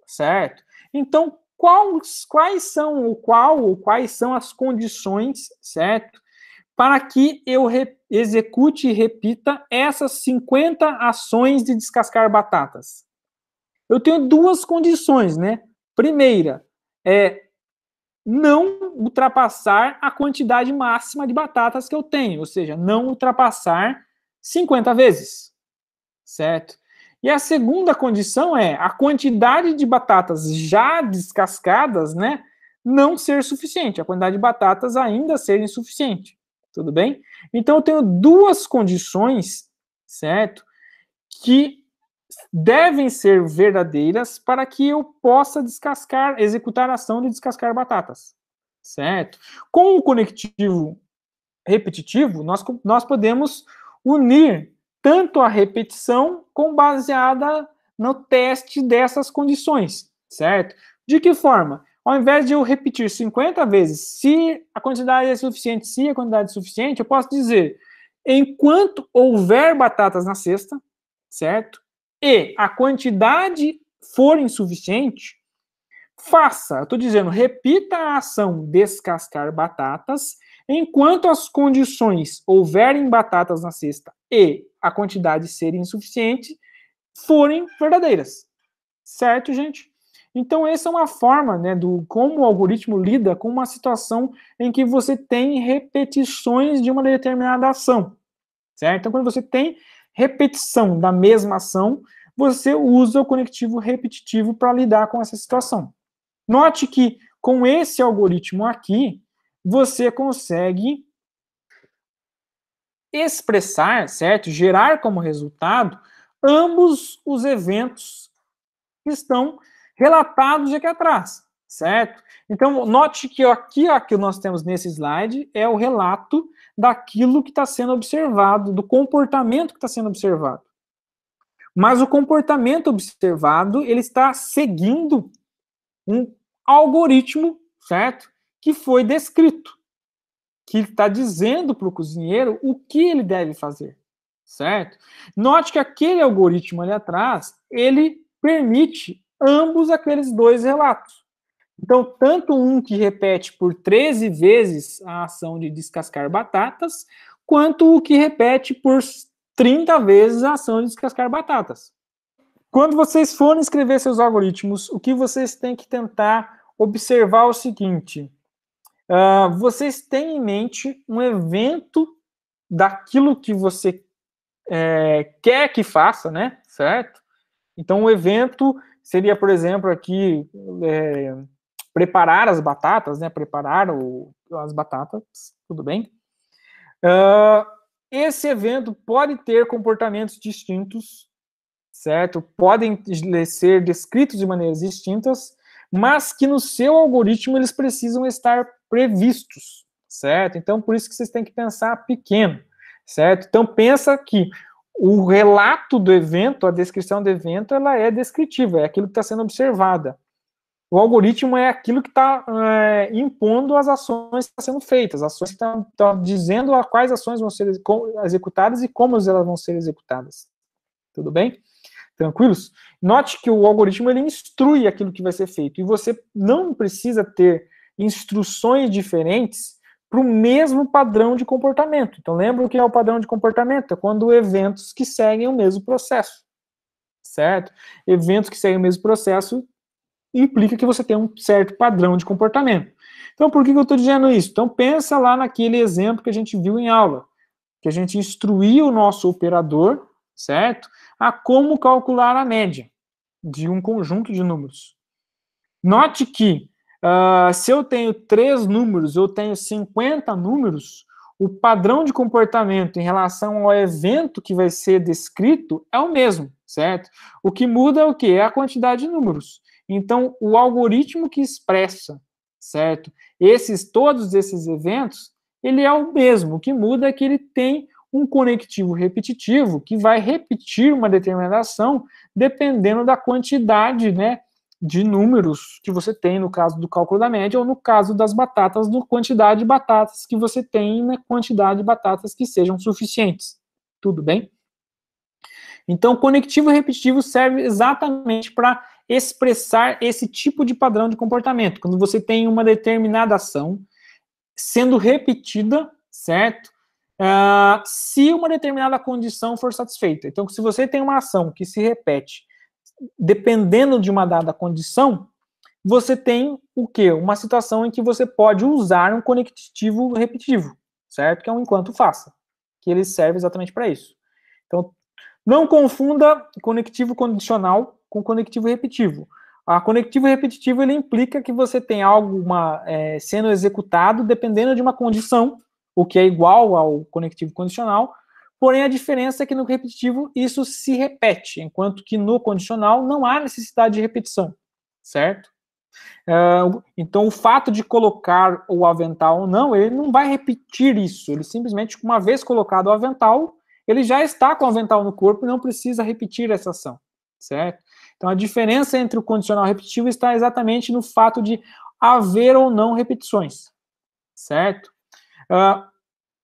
certo? Então, quais são as condições, certo? Para que eu execute e repita essas 50 ações de descascar batatas. Eu tenho 2 condições, né? Primeira, não ultrapassar a quantidade máxima de batatas que eu tenho, ou seja, não ultrapassar 50 vezes, certo? E a segunda condição é a quantidade de batatas já descascadas, né, não ser suficiente, a quantidade de batatas ainda ser insuficiente, tudo bem? Então eu tenho 2 condições, certo, que devem ser verdadeiras para que eu possa executar a ação de descascar batatas, certo? Com o conectivo repetitivo, nós podemos unir tanto a repetição com baseada no teste dessas condições, certo? De que forma? Ao invés de eu repetir 50 vezes, se a quantidade é suficiente, se a quantidade é suficiente, eu posso dizer, enquanto houver batatas na cesta, certo? E a quantidade for insuficiente, eu estou dizendo, repita a ação descascar batatas, enquanto as condições houverem batatas na cesta e a quantidade ser insuficiente, forem verdadeiras. Certo, gente? Então, essa é uma forma, né, do como o algoritmo lida com uma situação em que você tem repetições de uma determinada ação. Certo? Então, quando você tem repetição da mesma ação, você usa o conectivo repetitivo para lidar com essa situação. Note que, com esse algoritmo aqui, você consegue expressar, certo? Gerar como resultado ambos os eventos que estão relatados aqui atrás, certo? Então, note que aqui ó, que nós temos nesse slide é o relato daquilo que está sendo observado, do comportamento que está sendo observado. Mas o comportamento observado, ele está seguindo um algoritmo, certo? Que foi descrito, que está dizendo para o cozinheiro o que ele deve fazer, certo? Note que aquele algoritmo ali atrás, ele permite ambos aqueles dois relatos. Então, tanto um que repete por 13 vezes a ação de descascar batatas, quanto o que repete por 30 vezes a ação de descascar batatas. Quando vocês forem escrever seus algoritmos, o que vocês têm que tentar observar é o seguinte: vocês têm em mente um evento daquilo que você quer que faça, né? Certo? Então, o evento seria, por exemplo, aqui preparar as batatas, né? Preparar as batatas, tudo bem? Esse evento pode ter comportamentos distintos, certo? Podem ser descritos de maneiras distintas, mas que no seu algoritmo eles precisam estar previstos, certo? Então, por isso que vocês têm que pensar pequeno, certo? Então, pensa que o relato do evento, a descrição do evento, ela é descritiva, é aquilo que está sendo observada. O algoritmo é aquilo que está impondo as ações que estão sendo feitas, as ações que estão dizendo quais ações vão ser executadas e como elas vão ser executadas. Tudo bem? Tranquilos? Note que o algoritmo ele instrui aquilo que vai ser feito e você não precisa ter instruções diferentes para o mesmo padrão de comportamento. Então, lembra o que é o padrão de comportamento? É quando eventos que seguem o mesmo processo, certo? Eventos que seguem o mesmo processo implica que você tem um certo padrão de comportamento. Então, por que eu estou dizendo isso? Então, pensa lá naquele exemplo que a gente viu em aula, que a gente instruía o nosso operador, certo? A como calcular a média de um conjunto de números. Note que se eu tenho 3 números, eu tenho 50 números, o padrão de comportamento em relação ao evento que vai ser descrito é o mesmo, certo? O que muda é o quê? É a quantidade de números. Então, o algoritmo que expressa, certo? Todos esses eventos, ele é o mesmo. O que muda é que ele tem um conectivo repetitivo que vai repetir uma determinada ação dependendo da quantidade, né, de números que você tem no caso do cálculo da média ou no caso das batatas, na quantidade de batatas que você tem, na quantidade de batatas que sejam suficientes. Tudo bem? Então, o conectivo repetitivo serve exatamente para expressar esse tipo de padrão de comportamento. Quando você tem uma determinada ação sendo repetida, certo? Se uma determinada condição for satisfeita. Então, se você tem uma ação que se repete dependendo de uma dada condição, você tem o quê? Uma situação em que você pode usar um conectivo repetitivo, certo? Que é um enquanto faça, que ele serve exatamente para isso. Então, não confunda conectivo condicional com conectivo repetitivo. A conectivo repetitivo ele implica que você tem algo sendo executado dependendo de uma condição, o que é igual ao conectivo condicional, porém a diferença é que no repetitivo isso se repete, enquanto que no condicional não há necessidade de repetição, certo? Então o fato de colocar o avental ou não, ele não vai repetir isso, ele simplesmente, uma vez colocado o avental, ele já está com o avental no corpo e não precisa repetir essa ação, certo? Então, a diferença entre o condicional e o repetitivo está exatamente no fato de haver ou não repetições, certo?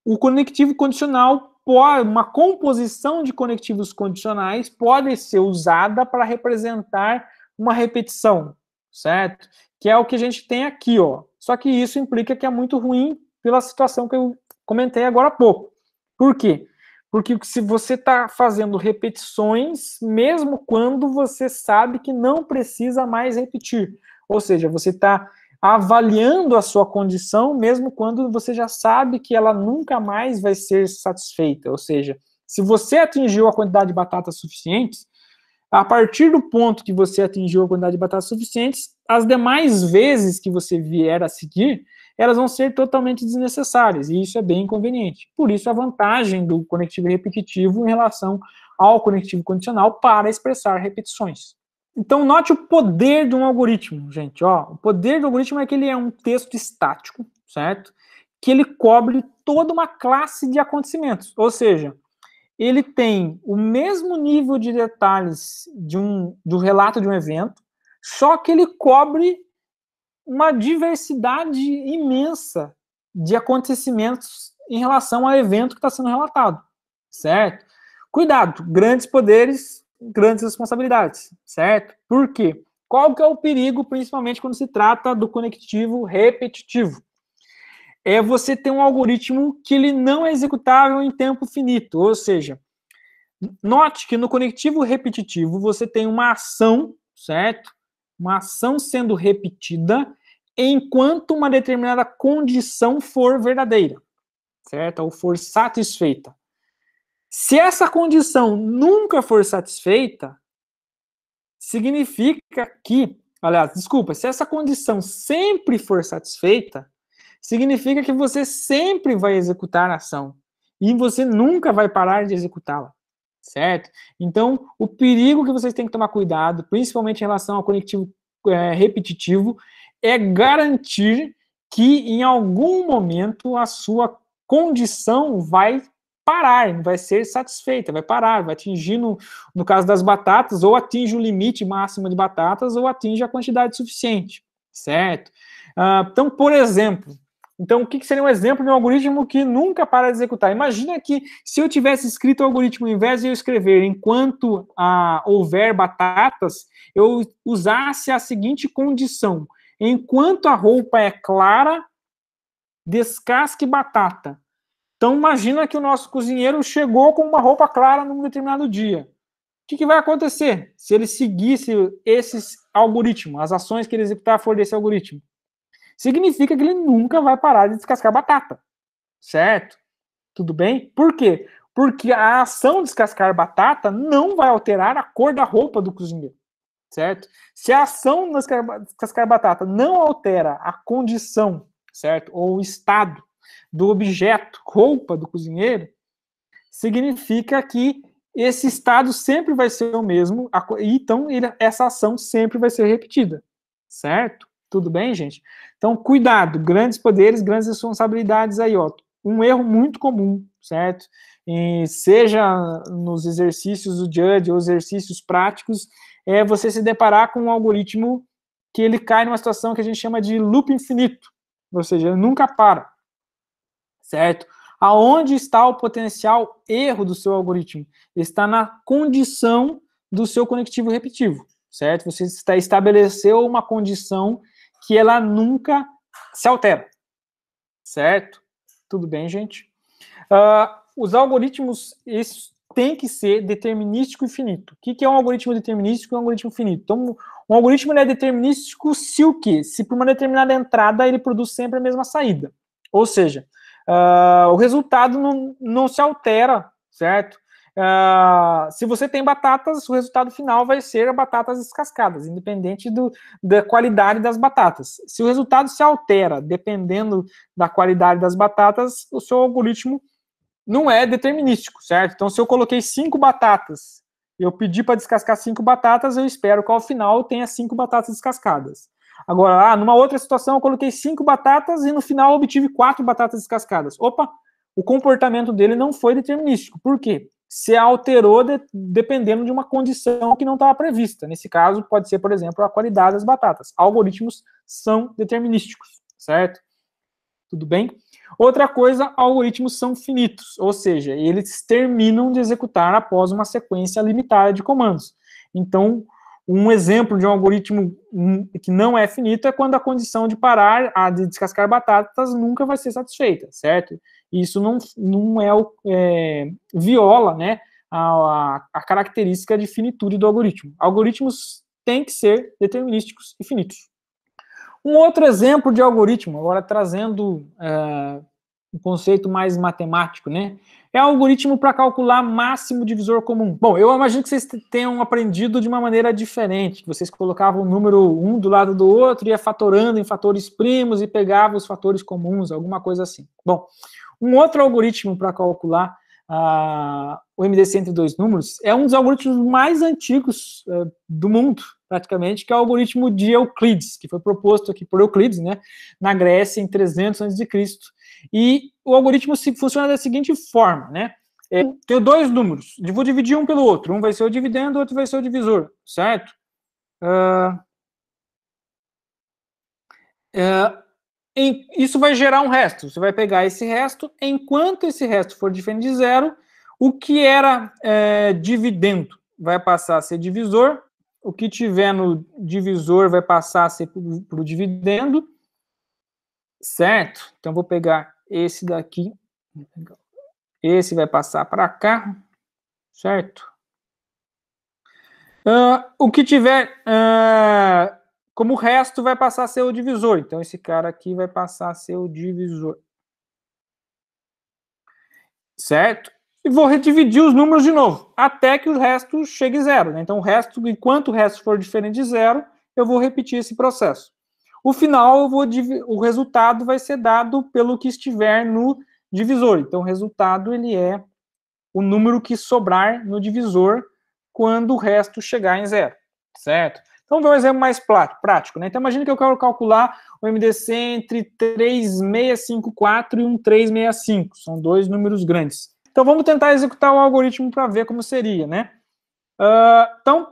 O conectivo condicional, uma composição de conectivos condicionais pode ser usada para representar uma repetição, certo? Que é o que a gente tem aqui, ó. Só que isso implica que é muito ruim pela situação que eu comentei agora há pouco. Por quê? Porque se você está fazendo repetições, mesmo quando você sabe que não precisa mais repetir. Ou seja, você está avaliando a sua condição, mesmo quando você já sabe que ela nunca mais vai ser satisfeita. Ou seja, se você atingiu a quantidade de batatas suficientes, a partir do ponto que você atingiu a quantidade de batatas suficientes, as demais vezes que você vier a seguir, elas vão ser totalmente desnecessárias, e isso é bem inconveniente. Por isso, a vantagem do conectivo repetitivo em relação ao conectivo condicional para expressar repetições. Então, note o poder de um algoritmo, gente. O poder do algoritmo é que ele é um texto estático, certo? Que ele cobre toda uma classe de acontecimentos. Ou seja, ele tem o mesmo nível de detalhes do relato de um evento, só que ele cobre uma diversidade imensa de acontecimentos em relação ao evento que está sendo relatado, certo? Cuidado, grandes poderes, grandes responsabilidades, certo? Por quê? Qual que é o perigo, principalmente quando se trata do conectivo repetitivo? É você ter um algoritmo que ele não é executável em tempo finito, ou seja, note que no conectivo repetitivo você tem uma ação, certo? Uma ação sendo repetida enquanto uma determinada condição for verdadeira, certo? Ou for satisfeita. Se essa condição nunca for satisfeita, significa que, aliás, desculpa, se essa condição sempre for satisfeita, significa que você sempre vai executar a ação e você nunca vai parar de executá-la, certo? Então, o perigo que vocês têm que tomar cuidado, principalmente em relação ao conectivo repetitivo, é garantir que em algum momento a sua condição vai parar, vai ser satisfeita, vai parar, vai atingir, no caso das batatas, ou atinge o limite máximo de batatas, ou atinge a quantidade suficiente, certo? Então, por exemplo, então, o que seria um exemplo de um algoritmo que nunca para de executar? Imagina que se eu tivesse escrito o algoritmo, ao invés de eu escrever enquanto houver batatas, eu usasse a seguinte condição: enquanto a roupa é clara, descasque batata. Então, imagina que o nosso cozinheiro chegou com uma roupa clara num determinado dia. O que vai acontecer se ele seguisse esses algoritmos, as ações que ele executar for desse algoritmo? Significa que ele nunca vai parar de descascar batata, certo? Tudo bem? Por quê? Porque a ação descascar batata não vai alterar a cor da roupa do cozinheiro, certo? Se a ação descascar batata não altera a condição, certo? Ou o estado do objeto, roupa do cozinheiro, significa que esse estado sempre vai ser o mesmo, então essa ação sempre vai ser repetida, certo? Tudo bem, gente? Então, cuidado, grandes poderes, grandes responsabilidades aí, ó. Um erro muito comum, certo? E seja nos exercícios do Judge ou exercícios práticos, é você se deparar com um algoritmo que ele cai numa situação que a gente chama de loop infinito, ou seja, ele nunca para, certo? Aonde está o potencial erro do seu algoritmo? Está na condição do seu conectivo repetitivo, certo? Você estabeleceu uma condição que ela nunca se altera, certo? Tudo bem, gente? Os algoritmos têm que ser determinístico e finito. O que é um algoritmo determinístico e um algoritmo finito? Então, um algoritmo é determinístico se o quê? Se por uma determinada entrada ele produz sempre a mesma saída. Ou seja, o resultado não se altera, certo? Se você tem batatas, o resultado final vai ser batatas descascadas, independente da qualidade das batatas. Se o resultado se altera dependendo da qualidade das batatas, o seu algoritmo não é determinístico, certo? Então, se eu coloquei 5 batatas, eu pedi para descascar 5 batatas, eu espero que ao final tenha 5 batatas descascadas. Agora, numa outra situação, eu coloquei 5 batatas e no final eu obtive 4 batatas descascadas. Opa, o comportamento dele não foi determinístico. Por quê? Se alterou dependendo de uma condição que não estava prevista. Nesse caso, pode ser, por exemplo, a qualidade das batatas. Algoritmos são determinísticos, certo? Tudo bem? Outra coisa, algoritmos são finitos, ou seja, eles terminam de executar após uma sequência limitada de comandos. Então, um exemplo de um algoritmo que não é finito é quando a condição de parar, de descascar batatas, nunca vai ser satisfeita, certo? Isso não viola, né, a característica de finitude do algoritmo. Algoritmos têm que ser determinísticos e finitos. Um outro exemplo de algoritmo, agora trazendo um conceito mais matemático, né? É o algoritmo para calcular máximo divisor comum. Bom, eu imagino que vocês tenham aprendido de uma maneira diferente, que vocês colocavam o número 1 do lado do outro, ia fatorando em fatores primos e pegava os fatores comuns, alguma coisa assim. Bom, um outro algoritmo para calcular o MDC entre dois números é um dos algoritmos mais antigos do mundo, praticamente, que é o algoritmo de Euclides, que foi proposto aqui por Euclides, né, na Grécia, em 300 a.C. E o algoritmo funciona da seguinte forma, né? Tenho dois números, vou dividir um pelo outro. Um vai ser o dividendo, o outro vai ser o divisor, certo? Isso vai gerar um resto. Você vai pegar esse resto, enquanto esse resto for diferente de zero, o que era dividendo vai passar a ser divisor, o que tiver no divisor vai passar a ser para o dividendo, certo? Então, vou pegar esse daqui, esse vai passar para cá, certo? O que tiver como resto vai passar a ser o divisor. Então, esse cara aqui vai passar a ser o divisor. Certo? E vou redividir os números de novo, até que o resto chegue a zero. Né? Então, enquanto o resto for diferente de zero, eu vou repetir esse processo. O final, o resultado vai ser dado pelo que estiver no divisor. Então, o resultado ele é o número que sobrar no divisor quando o resto chegar em zero, certo? Então, vamos ver um exemplo mais prático. Né? Então, imagina que eu quero calcular o MDC entre 3654 e 1365. São dois números grandes. Então, vamos tentar executar o algoritmo para ver como seria, né? Então,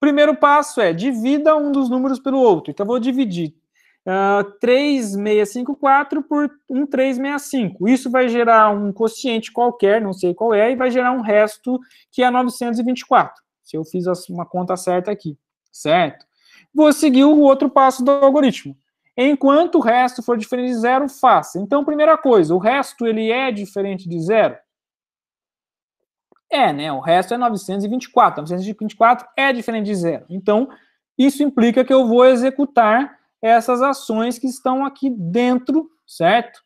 primeiro passo é divida um dos números pelo outro. Então, eu vou dividir 3654 por 1365. Isso vai gerar um quociente qualquer, não sei qual é, e vai gerar um resto que é 924, se eu fiz uma conta certa aqui, certo? Vou seguir o outro passo do algoritmo. Enquanto o resto for diferente de zero, faça. Então, primeira coisa, o resto ele é diferente de zero? Né? O resto é 924. 924 é diferente de zero. Então, isso implica que eu vou executar essas ações que estão aqui dentro, certo?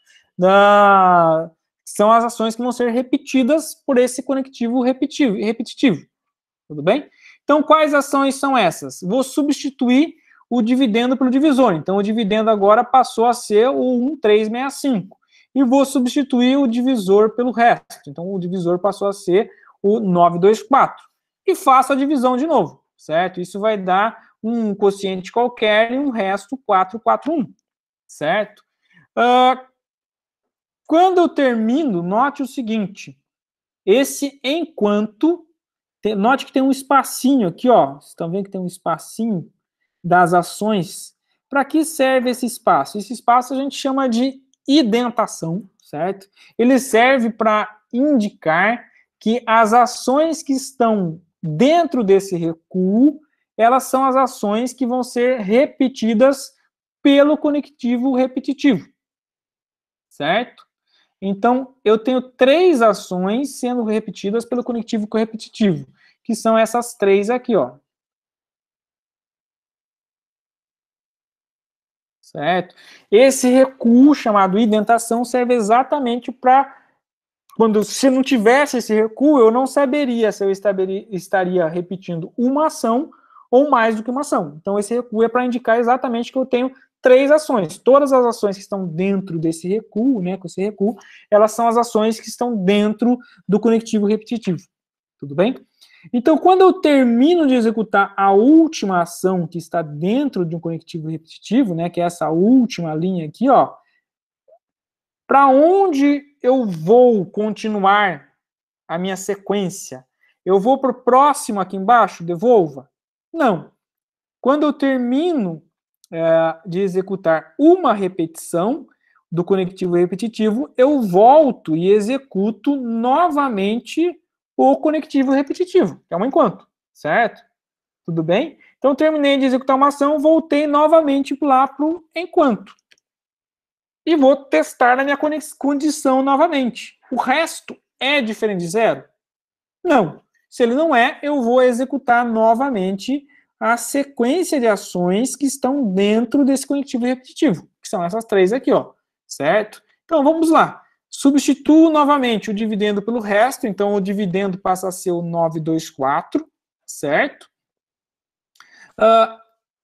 São as ações que vão ser repetidas por esse conectivo repetitivo. Tudo bem? Então, quais ações são essas? Vou substituir o dividendo pelo divisor. Então, o dividendo agora passou a ser o 1365. E vou substituir o divisor pelo resto. Então, o divisor passou a ser o 924. E faço a divisão de novo, certo? Isso vai dar um quociente qualquer e um resto 441, certo? Quando eu termino, note o seguinte, esse enquanto, note que tem um espacinho aqui, ó, vocês estão vendo que tem um espacinho das ações. Para que serve esse espaço? Esse espaço a gente chama de indentação, certo? Ele serve para indicar que as ações que estão dentro desse recuo, elas são as ações que vão ser repetidas pelo conectivo repetitivo, certo? Então, eu tenho 3 ações sendo repetidas pelo conectivo correpetitivo, que são essas 3 aqui, ó. Certo? Esse recuo, chamado indentação, serve exatamente para, se não tivesse esse recuo, eu não saberia se eu estaria repetindo uma ação ou mais do que uma ação. Então, esse recuo é para indicar exatamente que eu tenho 3 ações. Todas as ações que estão dentro desse recuo, né, com esse recuo, elas são as ações que estão dentro do conectivo repetitivo. Tudo bem? Então, quando eu termino de executar a última ação que está dentro de um conectivo repetitivo, né, que é essa última linha aqui, ó, para onde eu vou continuar a minha sequência? Eu vou para o próximo aqui embaixo, devolva? Não. Quando eu termino de executar uma repetição do conectivo repetitivo, eu volto e executo novamente o conectivo repetitivo, que é um enquanto, certo? Tudo bem? Então, terminei de executar uma ação, voltei novamente lá para o enquanto. E vou testar a minha condição novamente. O resto é diferente de zero? Não. Se ele não é, eu vou executar novamente a sequência de ações que estão dentro desse conectivo repetitivo, que são essas 3 aqui, ó, certo? Então, vamos lá. Substituo novamente o dividendo pelo resto, então o dividendo passa a ser o 924, certo?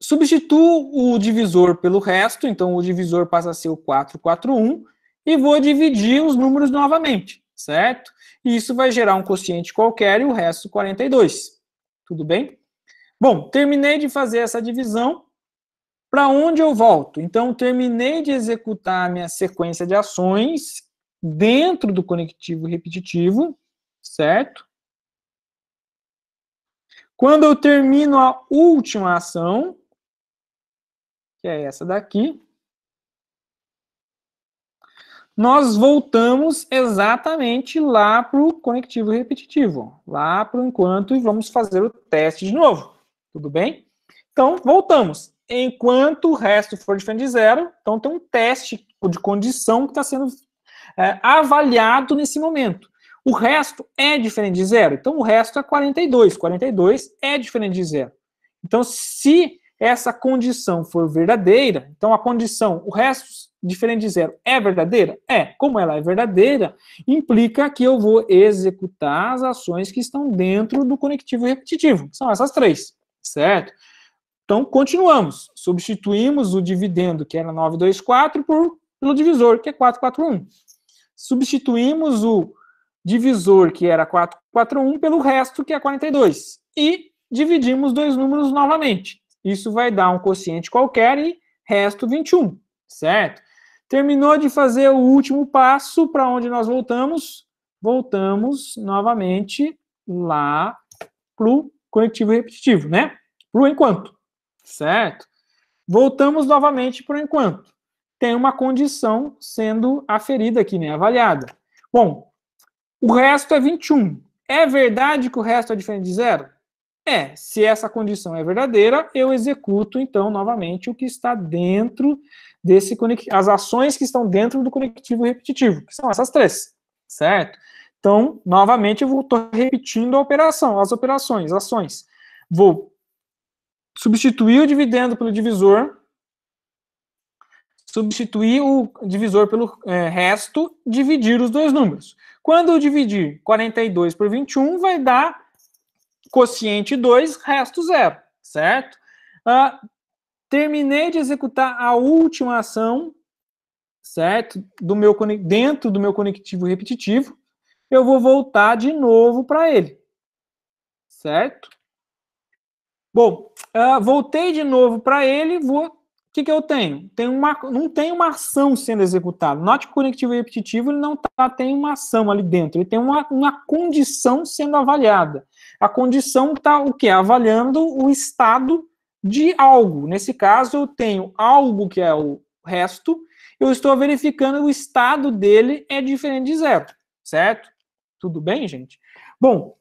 Substituo o divisor pelo resto, então o divisor passa a ser o 441, e vou dividir os números novamente, certo? E isso vai gerar um quociente qualquer e o resto 42. Tudo bem? Bom, terminei de fazer essa divisão. Para onde eu volto? Então, terminei de executar a minha sequência de ações dentro do conectivo repetitivo, certo? Quando eu termino a última ação, que é essa daqui, nós voltamos exatamente lá para o conectivo repetitivo, lá para o enquanto, e vamos fazer o teste de novo. Tudo bem? Então, voltamos. Enquanto o resto for diferente de zero, então tem um teste de condição que está sendo avaliado nesse momento. O resto é diferente de zero, então o resto é 42. 42 é diferente de zero. Então, se essa condição for verdadeira, então a condição, o resto diferente de zero é verdadeira? É. Como ela é verdadeira, implica que eu vou executar as ações que estão dentro do conectivo repetitivo. São essas três, certo? Então, continuamos. Substituímos o dividendo, que era 924, pelo divisor, que é 441. Substituímos o divisor, que era 441, pelo resto, que é 42. E dividimos dois números novamente. Isso vai dar um quociente qualquer e resto 21, certo? Terminou de fazer o último passo, para onde nós voltamos? Voltamos novamente lá para o conectivo repetitivo, né? Para o enquanto, certo? Voltamos novamente para o enquanto. Tem uma condição sendo aferida aqui, né? Avaliada. Bom, o resto é 21. É verdade que o resto é diferente de zero? É. Se essa condição é verdadeira, eu executo, então, novamente, o que está dentro desse conectivo, as ações que estão dentro do conectivo repetitivo, que são essas três, certo? Então, novamente, eu estou repetindo a operação, as operações, ações. Vou substituir o dividendo pelo divisor, substituir o divisor pelo resto, dividir os dois números. Quando eu dividir 42 por 21, vai dar quociente 2, resto 0, certo? Terminei de executar a última ação, certo? Dentro do meu conectivo repetitivo, eu vou voltar de novo para ele, certo? Bom, voltei de novo para ele, o que eu tenho? Não tem uma ação sendo executada. Note que o conectivo repetitivo ele não tem uma ação ali dentro, ele tem uma condição sendo avaliada. A condição está o quê? Avaliando o estado de algo. Nesse caso, eu tenho algo que é o resto, eu estou verificando o estado dele é diferente de zero, certo? Tudo bem, gente? Bom,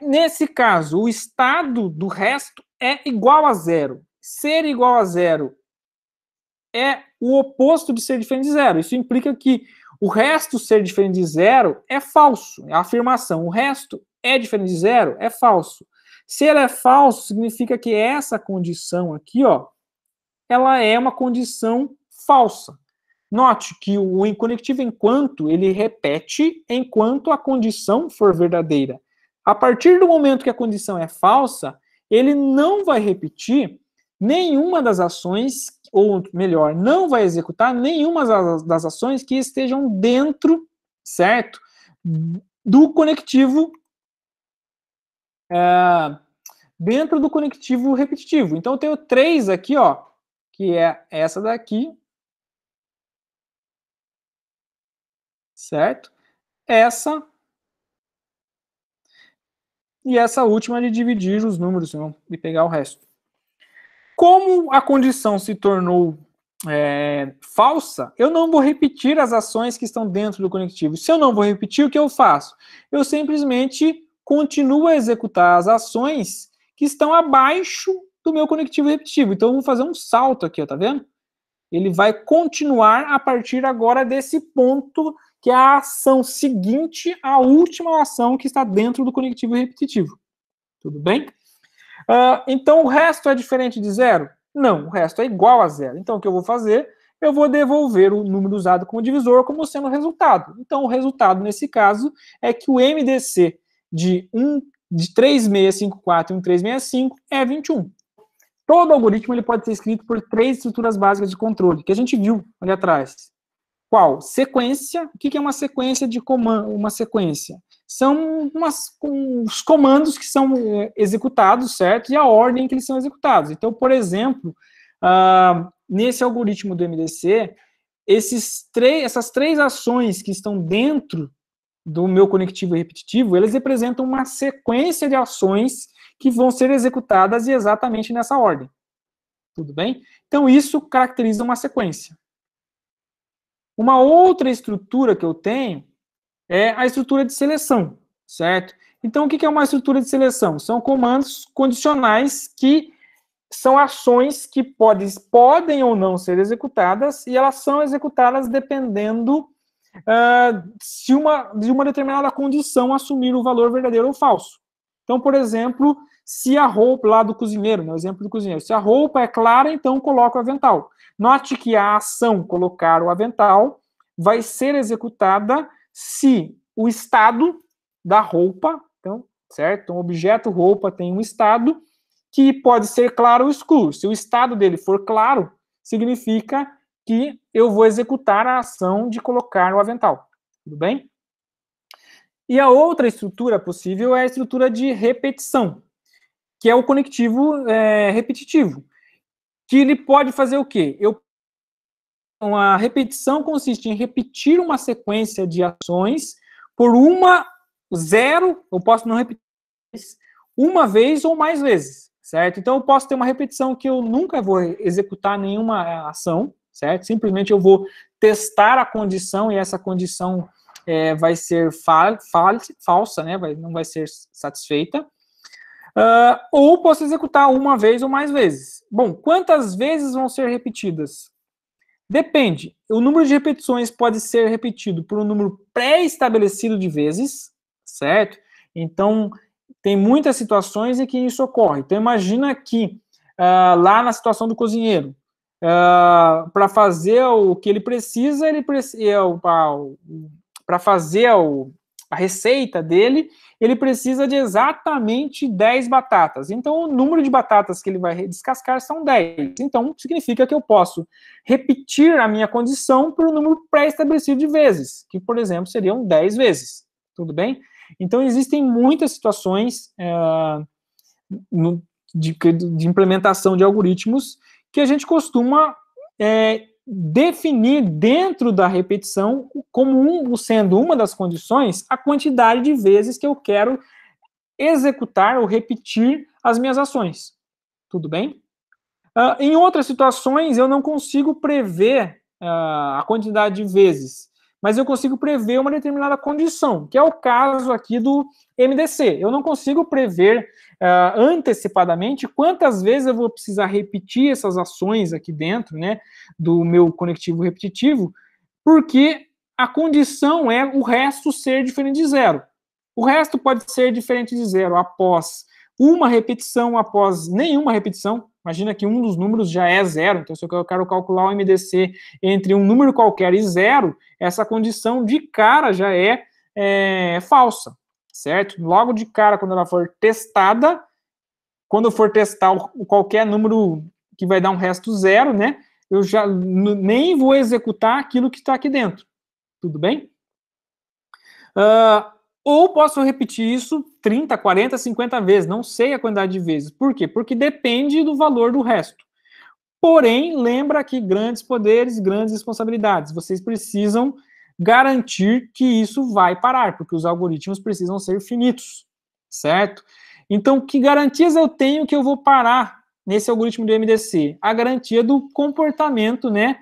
nesse caso, o estado do resto é igual a zero. Ser igual a zero é o oposto de ser diferente de zero. Isso implica que o resto ser diferente de zero é falso. É a afirmação. O resto é diferente de zero é falso. Se ele é falso, significa que essa condição aqui, ó, ela é uma condição falsa. Note que o conectivo enquanto, ele repete enquanto a condição for verdadeira. A partir do momento que a condição é falsa, ele não vai repetir nenhuma das ações, ou melhor, não vai executar nenhuma das ações que estejam dentro, certo? Do conectivo, dentro do conectivo repetitivo. Então, eu tenho 3 aqui, ó, que é essa daqui, certo? Essa e essa última de dividir os números e pegar o resto. Como a condição se tornou falsa, eu não vou repetir as ações que estão dentro do conectivo. Se eu não vou repetir, o que eu faço? Eu simplesmente continuo a executar as ações que estão abaixo do meu conectivo repetitivo. Então, eu vou fazer um salto aqui, ó, tá vendo? Ele vai continuar a partir agora desse ponto, que é a ação seguinte à última ação que está dentro do conectivo repetitivo. Tudo bem? Então, o resto é diferente de zero? Não, o resto é igual a zero. Então, o que eu vou fazer? Eu vou devolver o número usado como divisor como sendo o resultado. Então, o resultado, nesse caso, é que o MDC de 3654 e 1365 é 21. Todo algoritmo ele pode ser escrito por 3 estruturas básicas de controle, que a gente viu ali atrás. Qual? Sequência. O que é uma sequência de comando? Uma sequência são os comandos que são executados, certo? E a ordem que eles são executados. Então, por exemplo, nesse algoritmo do MDC, essas 3 ações que estão dentro do meu conectivo repetitivo, eles representam uma sequência de ações que vão ser executadas exatamente nessa ordem. Tudo bem? Então, isso caracteriza uma sequência. Uma outra estrutura que eu tenho é a estrutura de seleção, certo? Então, o que é uma estrutura de seleção? São comandos condicionais que são ações que podem ou não ser executadas, e elas são executadas dependendo de uma determinada condição assumir o valor verdadeiro ou falso. Então, por exemplo, se a roupa lá do cozinheiro, no exemplo do cozinheiro, se a roupa é clara, então coloca o avental. Note que a ação colocar o avental vai ser executada se o estado da roupa, então, certo? Então, o objeto roupa tem um estado que pode ser claro ou escuro. Se o estado dele for claro, significa que eu vou executar a ação de colocar o avental. Tudo bem? E a outra estrutura possível é a estrutura de repetição, que é o conectivo repetitivo, que ele pode fazer o quê? A repetição consiste em repetir uma sequência de ações por eu posso não repetir uma vez ou mais vezes, certo? Então eu posso ter uma repetição que eu nunca vou executar nenhuma ação, certo? Simplesmente eu vou testar a condição e essa condição vai ser falsa, né? Não vai ser satisfeita. Ou posso executar uma vez ou mais vezes. Bom, quantas vezes vão ser repetidas? Depende. O número de repetições pode ser repetido por um número pré-estabelecido de vezes, certo? Então, tem muitas situações em que isso ocorre. Então, imagina que lá na situação do cozinheiro, para fazer o que ele precisa, para fazer a receita dele, ele precisa de exatamente 10 batatas. Então, o número de batatas que ele vai descascar são 10. Então, significa que eu posso repetir a minha condição por um número pré-estabelecido de vezes, que, por exemplo, seriam 10 vezes. Tudo bem? Então, existem muitas situações de implementação de algoritmos que a gente costuma definir dentro da repetição como sendo uma das condições a quantidade de vezes que eu quero executar ou repetir as minhas ações. Tudo bem? Em outras situações, eu não consigo prever a quantidade de vezes, mas eu consigo prever uma determinada condição, que é o caso aqui do MDC. Eu não consigo prever antecipadamente quantas vezes eu vou precisar repetir essas ações aqui dentro, né, do meu conectivo repetitivo, porque a condição é o resto ser diferente de zero. O resto pode ser diferente de zero após uma repetição, após nenhuma repetição. Imagina que um dos números já é zero, então se eu quero calcular o MDC entre um número qualquer e zero, essa condição de cara já é falsa, certo? Logo de cara, quando ela for testada, quando eu for testar qualquer número que vai dar um resto zero, né, eu já nem vou executar aquilo que está aqui dentro. Tudo bem? Ou posso repetir isso 30, 40, 50 vezes, não sei a quantidade de vezes. Por quê? Porque depende do valor do resto. Porém, lembra que grandes poderes, grandes responsabilidades. Vocês precisam garantir que isso vai parar, porque os algoritmos precisam ser finitos, certo? Então, que garantias eu tenho que eu vou parar nesse algoritmo do MDC? A garantia do comportamento, né,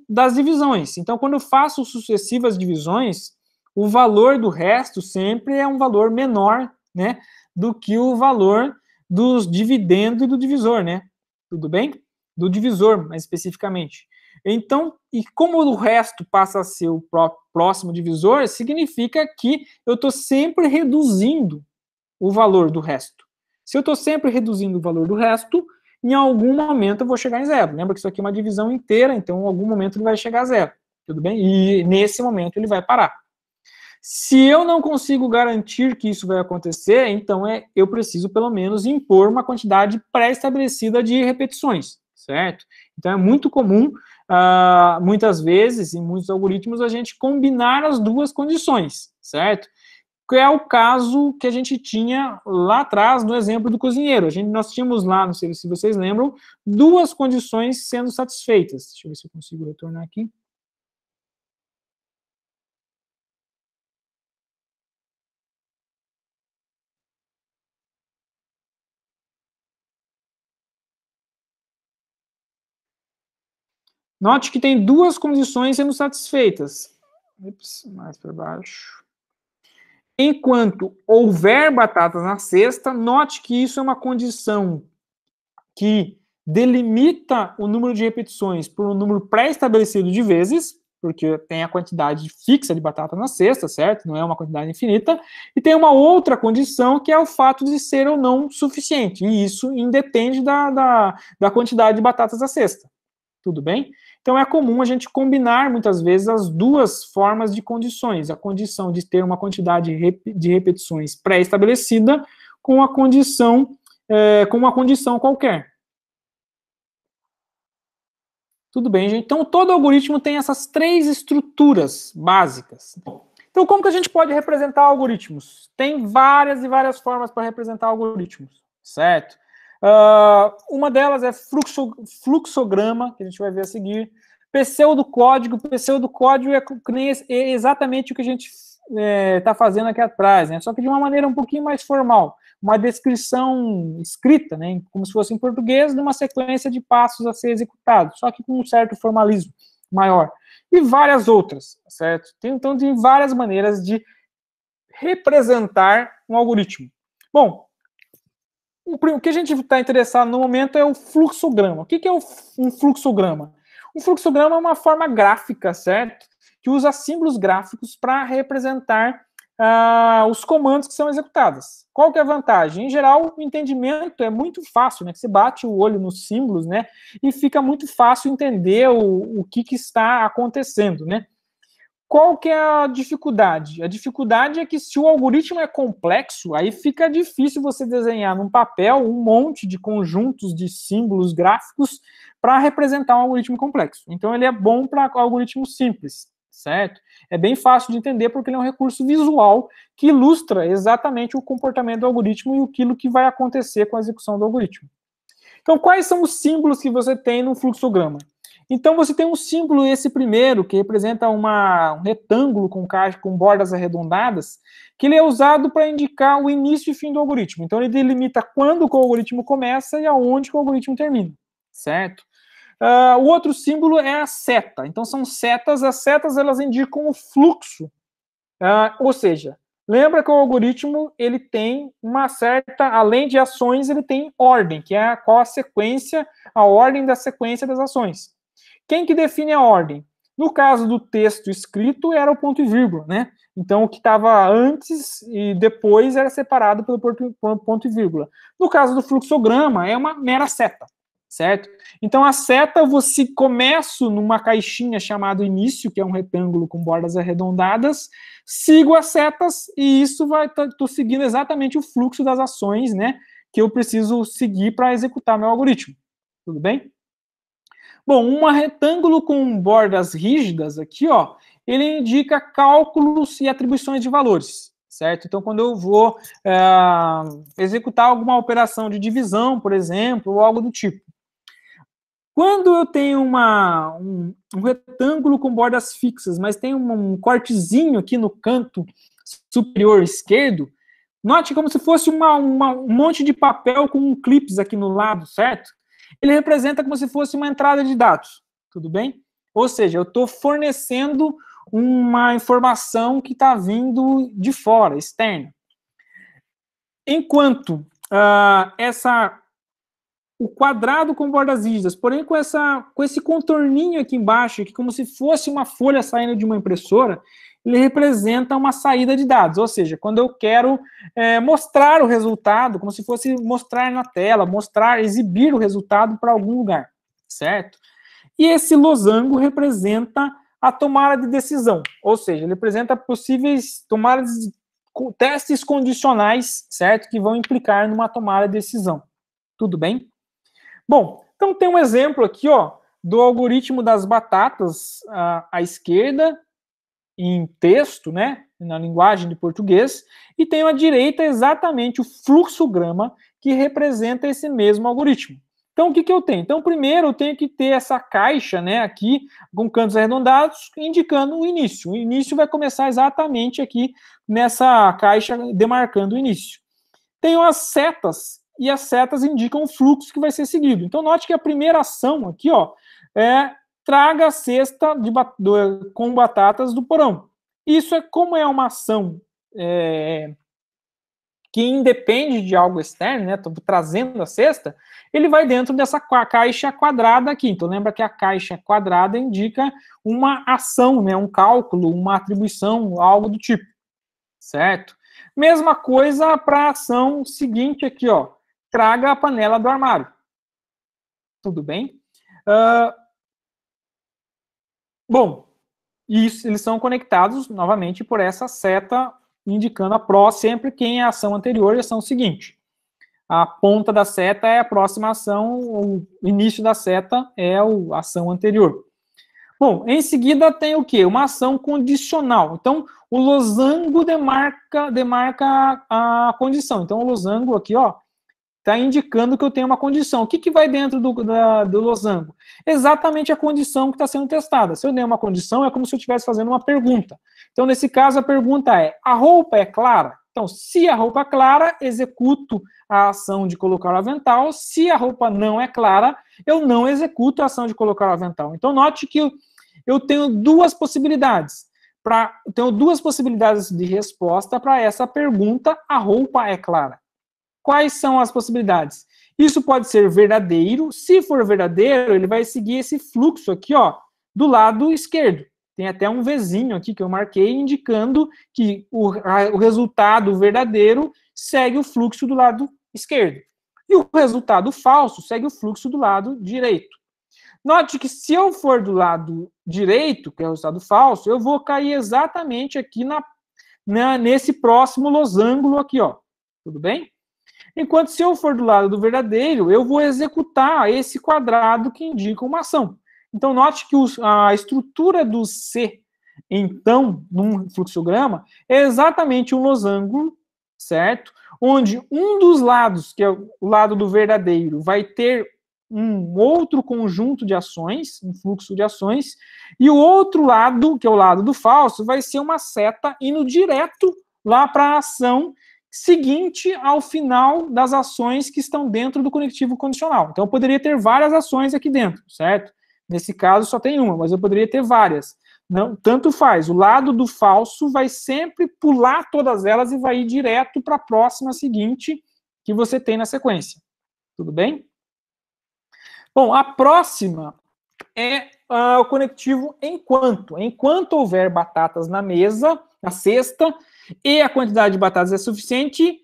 das divisões. Então, quando eu faço sucessivas divisões, o valor do resto sempre é um valor menor, né, do que o valor dos dividendo e do divisor, né? Tudo bem? Do divisor, mais especificamente. Então, e como o resto passa a ser o próximo divisor, significa que eu estou sempre reduzindo o valor do resto. Se eu estou sempre reduzindo o valor do resto, em algum momento eu vou chegar em zero. Lembra que isso aqui é uma divisão inteira, então em algum momento ele vai chegar a zero. Tudo bem? E nesse momento ele vai parar. Se eu não consigo garantir que isso vai acontecer, então eu preciso pelo menos impor uma quantidade pré-estabelecida de repetições, certo? Então é muito comum, muitas vezes, em muitos algoritmos, a gente combinar as duas condições, certo? Que é o caso que a gente tinha lá atrás no exemplo do cozinheiro. Nós tínhamos lá, não sei se vocês lembram, duas condições sendo satisfeitas. Deixa eu ver se eu consigo retornar aqui. Note que tem duas condições sendo satisfeitas. Ups, mais para baixo. Enquanto houver batatas na cesta, note que isso é uma condição que delimita o número de repetições por um número pré-estabelecido de vezes, porque tem a quantidade fixa de batata na cesta, certo? Não é uma quantidade infinita. E tem uma outra condição, que é o fato de ser ou não suficiente. E isso independe da quantidade de batatas na cesta. Tudo bem? Então é comum a gente combinar, muitas vezes, as duas formas de condições. A condição de ter uma quantidade de repetições pré-estabelecida com a condição, com uma condição qualquer. Tudo bem, gente? Então, todo algoritmo tem essas três estruturas básicas. Então, como que a gente pode representar algoritmos? Tem várias e várias formas para representar algoritmos, certo? Uma delas é fluxograma, que a gente vai ver a seguir. Pseudocódigo é exatamente o que a gente está fazendo aqui atrás, né? Só que de uma maneira um pouquinho mais formal. Uma descrição escrita, né, como se fosse em português, de uma sequência de passos a ser executados, só que com um certo formalismo maior. E várias outras, certo? Então, tem várias maneiras de representar um algoritmo. Bom, o que a gente está interessado no momento é o fluxograma. O que é um fluxograma? Um fluxograma é uma forma gráfica, certo? Que usa símbolos gráficos para representar os comandos que são executados. Qual que é a vantagem? Em geral, o entendimento é muito fácil, né? Você bate o olho nos símbolos, né? E fica muito fácil entender o que está acontecendo, né? Qual que é a dificuldade? A dificuldade é que se o algoritmo é complexo, aí fica difícil você desenhar num papel um monte de conjuntos de símbolos gráficos para representar um algoritmo complexo. Então, ele é bom para algoritmos simples, certo? É bem fácil de entender porque ele é um recurso visual que ilustra exatamente o comportamento do algoritmo e aquilo que vai acontecer com a execução do algoritmo. Então, quais são os símbolos que você tem no fluxograma? Então, você tem um símbolo, esse primeiro, que representa um retângulo com bordas arredondadas, que ele é usado para indicar o início e fim do algoritmo. Então, ele delimita quando o algoritmo começa e aonde o algoritmo termina, certo? O outro símbolo é a seta. Então, são setas. As setas, elas indicam o fluxo. Ou seja, lembra que o algoritmo, ele tem uma certa, além de ações, ele tem ordem, que é qual a sequência, a ordem da sequência das ações. Quem que define a ordem? No caso do texto escrito, era o ponto e vírgula, né? Então, o que estava antes e depois era separado pelo ponto e vírgula. No caso do fluxograma, é uma mera seta, certo? Então, a seta, você começa numa caixinha chamada início, que é um retângulo com bordas arredondadas, sigo as setas e isso estou seguindo exatamente o fluxo das ações, né, que eu preciso seguir para executar meu algoritmo. Tudo bem? Bom, um retângulo com bordas rígidas aqui, ó, ele indica cálculos e atribuições de valores, certo? Então, quando eu vou executar alguma operação de divisão, por exemplo, ou algo do tipo. Quando eu tenho um retângulo com bordas fixas, mas tem um cortezinho aqui no canto superior esquerdo, note como se fosse um monte de papel com clips aqui no lado, certo? Ele representa como se fosse uma entrada de dados, tudo bem? Ou seja, eu estou fornecendo uma informação que está vindo de fora, externa. Enquanto o quadrado com bordas rígidas, porém com esse contorninho aqui embaixo, que como se fosse uma folha saindo de uma impressora, ele representa uma saída de dados, ou seja, quando eu quero mostrar o resultado, como se fosse mostrar na tela, exibir o resultado para algum lugar, certo? E esse losango representa a tomada de decisão, ou seja, ele representa possíveis testes condicionais, certo? Que vão implicar numa tomada de decisão. Tudo bem? Bom, então tem um exemplo aqui, ó, do algoritmo das batatas à esquerda, em texto, né, na linguagem de português, e tem à direita exatamente o fluxograma que representa esse mesmo algoritmo. Então, o que eu tenho? Então, primeiro eu tenho que ter essa caixa, né, aqui, com cantos arredondados, indicando o início. O início vai começar exatamente aqui nessa caixa, demarcando o início. Tenho as setas, e as setas indicam o fluxo que vai ser seguido. Então, note que a primeira ação aqui, ó, é traga a cesta com batatas do porão. Isso é como é uma ação que independe de algo externo, né? Estou trazendo a cesta, ele vai dentro dessa caixa quadrada aqui. Então, lembra que a caixa quadrada indica uma ação, né? Um cálculo, uma atribuição, algo do tipo, certo? Mesma coisa para a ação seguinte aqui, ó. Traga a panela do armário. Tudo bem? Bom, isso, eles são conectados, novamente, por essa seta indicando sempre quem é a ação anterior e a ação seguinte. A ponta da seta é a próxima ação, o início da seta é a ação anterior. Bom, em seguida tem o quê? Uma ação condicional. Então, o losango demarca a condição. Então, o losango aqui, ó, está indicando que eu tenho uma condição. O que vai dentro do losango? Exatamente a condição que está sendo testada. Se eu der uma condição, é como se eu estivesse fazendo uma pergunta. Então, nesse caso, a pergunta é: a roupa é clara? Então, se a roupa é clara, executo a ação de colocar o avental. Se a roupa não é clara, eu não executo a ação de colocar o avental. Então, note que eu tenho duas possibilidades. Tenho duas possibilidades de resposta para essa pergunta: a roupa é clara? Quais são as possibilidades? Isso pode ser verdadeiro. Se for verdadeiro, ele vai seguir esse fluxo aqui, ó, do lado esquerdo. Tem até um Vzinho aqui que eu marquei, indicando que o resultado verdadeiro segue o fluxo do lado esquerdo. E o resultado falso segue o fluxo do lado direito. Note que se eu for do lado direito, que é o resultado falso, eu vou cair exatamente aqui nesse próximo losango aqui, ó. Tudo bem? Enquanto se eu for do lado do verdadeiro, eu vou executar esse quadrado que indica uma ação. Então, note que a estrutura do C, então, num fluxograma, é exatamente um losango, certo? Onde um dos lados, que é o lado do verdadeiro, vai ter um outro conjunto de ações, um fluxo de ações, e o outro lado, que é o lado do falso, vai ser uma seta indo direto lá para a ação seguinte ao final das ações que estão dentro do conectivo condicional. Então, eu poderia ter várias ações aqui dentro, certo? Nesse caso, só tem uma, mas eu poderia ter várias. Não, tanto faz. O lado do falso vai sempre pular todas elas e vai ir direto para a próxima seguinte que você tem na sequência. Tudo bem? Bom, a próxima é o conectivo enquanto. Enquanto houver batatas na mesa, na cesta, e a quantidade de batatas é suficiente,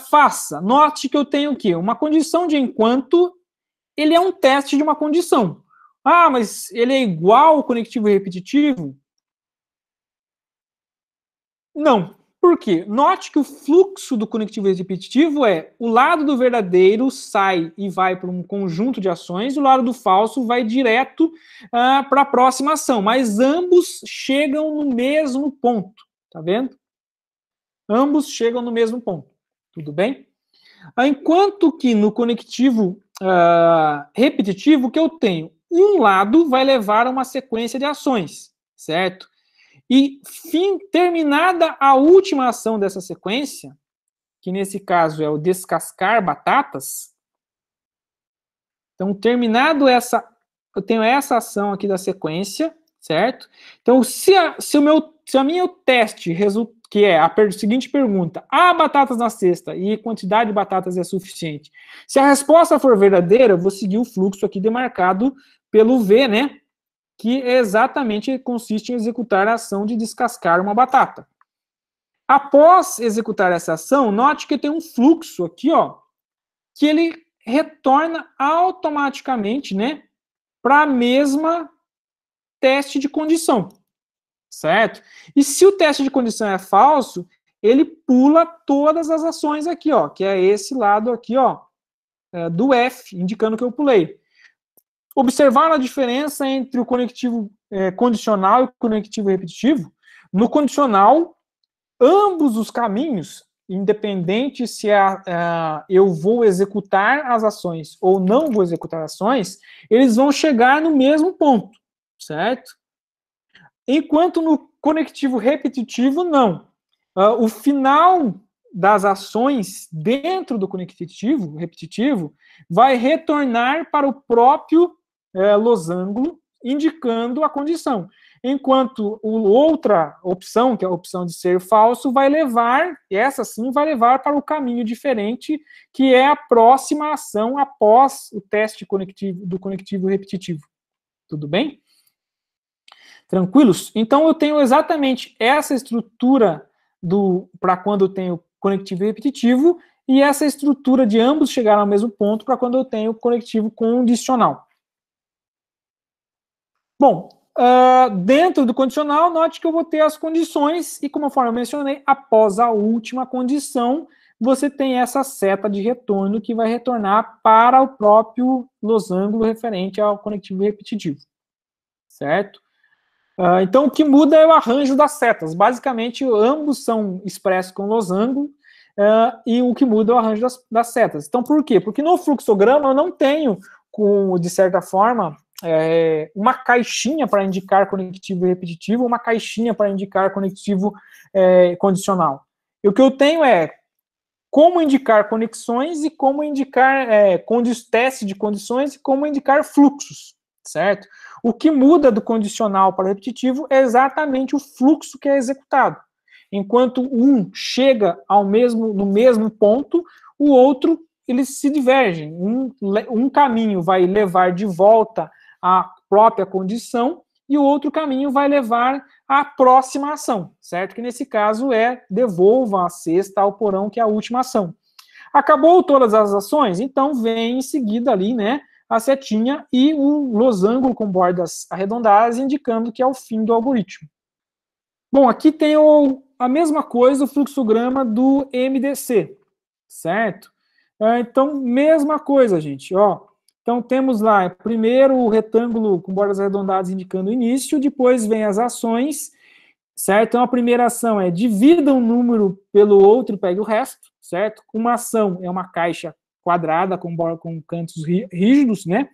faça. Note que eu tenho o quê? Uma condição de enquanto, ele é um teste de uma condição. Ah, mas ele é igual ao conectivo repetitivo? Não. Por quê? Note que o fluxo do conectivo repetitivo é o lado do verdadeiro sai e vai para um conjunto de ações, o lado do falso vai direto para a próxima ação, mas ambos chegam no mesmo ponto. Tá vendo? Ambos chegam no mesmo ponto. Tudo bem? Enquanto que no conectivo repetitivo, que eu tenho um lado vai levar a uma sequência de ações, certo? E terminada a última ação dessa sequência, que nesse caso é o descascar batatas, então terminado eu tenho essa ação aqui da sequência, certo? Então se a minha teste que é a seguinte pergunta: há batatas na cesta e quantidade de batatas é suficiente? Se a resposta for verdadeira, eu vou seguir o fluxo aqui demarcado pelo V, né? Que exatamente consiste em executar a ação de descascar uma batata. Após executar essa ação, note que tem um fluxo aqui, ó, que ele retorna automaticamente, né, para a mesma teste de condição, certo? E se o teste de condição é falso, ele pula todas as ações aqui, ó, que é esse lado aqui, ó, do F, indicando que eu pulei. Observaram a diferença entre o conectivo condicional e o conectivo repetitivo? No condicional, ambos os caminhos, independente se eu vou executar as ações ou não vou executar ações, eles vão chegar no mesmo ponto, certo? Enquanto no conectivo repetitivo, não. O final das ações dentro do conectivo repetitivo vai retornar para o próprio losango indicando a condição. Enquanto outra opção, que é a opção de ser falso, vai levar, essa sim, vai levar para o caminho diferente, que é a próxima ação após o teste do conectivo repetitivo. Tudo bem? Tranquilos? Então, eu tenho exatamente essa estrutura para quando eu tenho conectivo repetitivo e essa estrutura de ambos chegar ao mesmo ponto para quando eu tenho conectivo condicional. Bom, dentro do condicional, note que eu vou ter as condições e, conforme eu mencionei, após a última condição, você tem essa seta de retorno que vai retornar para o próprio losango referente ao conectivo repetitivo. Certo? Então, o que muda é o arranjo das setas. Basicamente, ambos são expressos com losango, e o que muda é o arranjo das setas. Então, por quê? Porque no fluxograma eu não tenho, de certa forma, uma caixinha para indicar conectivo repetitivo, uma caixinha para indicar conectivo condicional. E o que eu tenho é como indicar conexões e como indicar teste de condições e como indicar fluxos, certo? O que muda do condicional para o repetitivo é exatamente o fluxo que é executado. Enquanto um chega no mesmo ponto, o outro, eles se divergem. Um caminho vai levar de volta à própria condição e o outro caminho vai levar à próxima ação, certo? Que nesse caso devolva a cesta ao porão, que é a última ação. Acabou todas as ações? Então vem em seguida ali, né, a setinha e o losango com bordas arredondadas, indicando que é o fim do algoritmo. Bom, aqui tem a mesma coisa, o fluxograma do MDC, certo? Então, mesma coisa, gente, ó. Então, temos lá, primeiro, o retângulo com bordas arredondadas indicando o início, depois vem as ações, certo? Então, a primeira ação é divida um número pelo outro e pegue o resto, certo? Uma ação é uma caixa quadrada com cantos rígidos, né?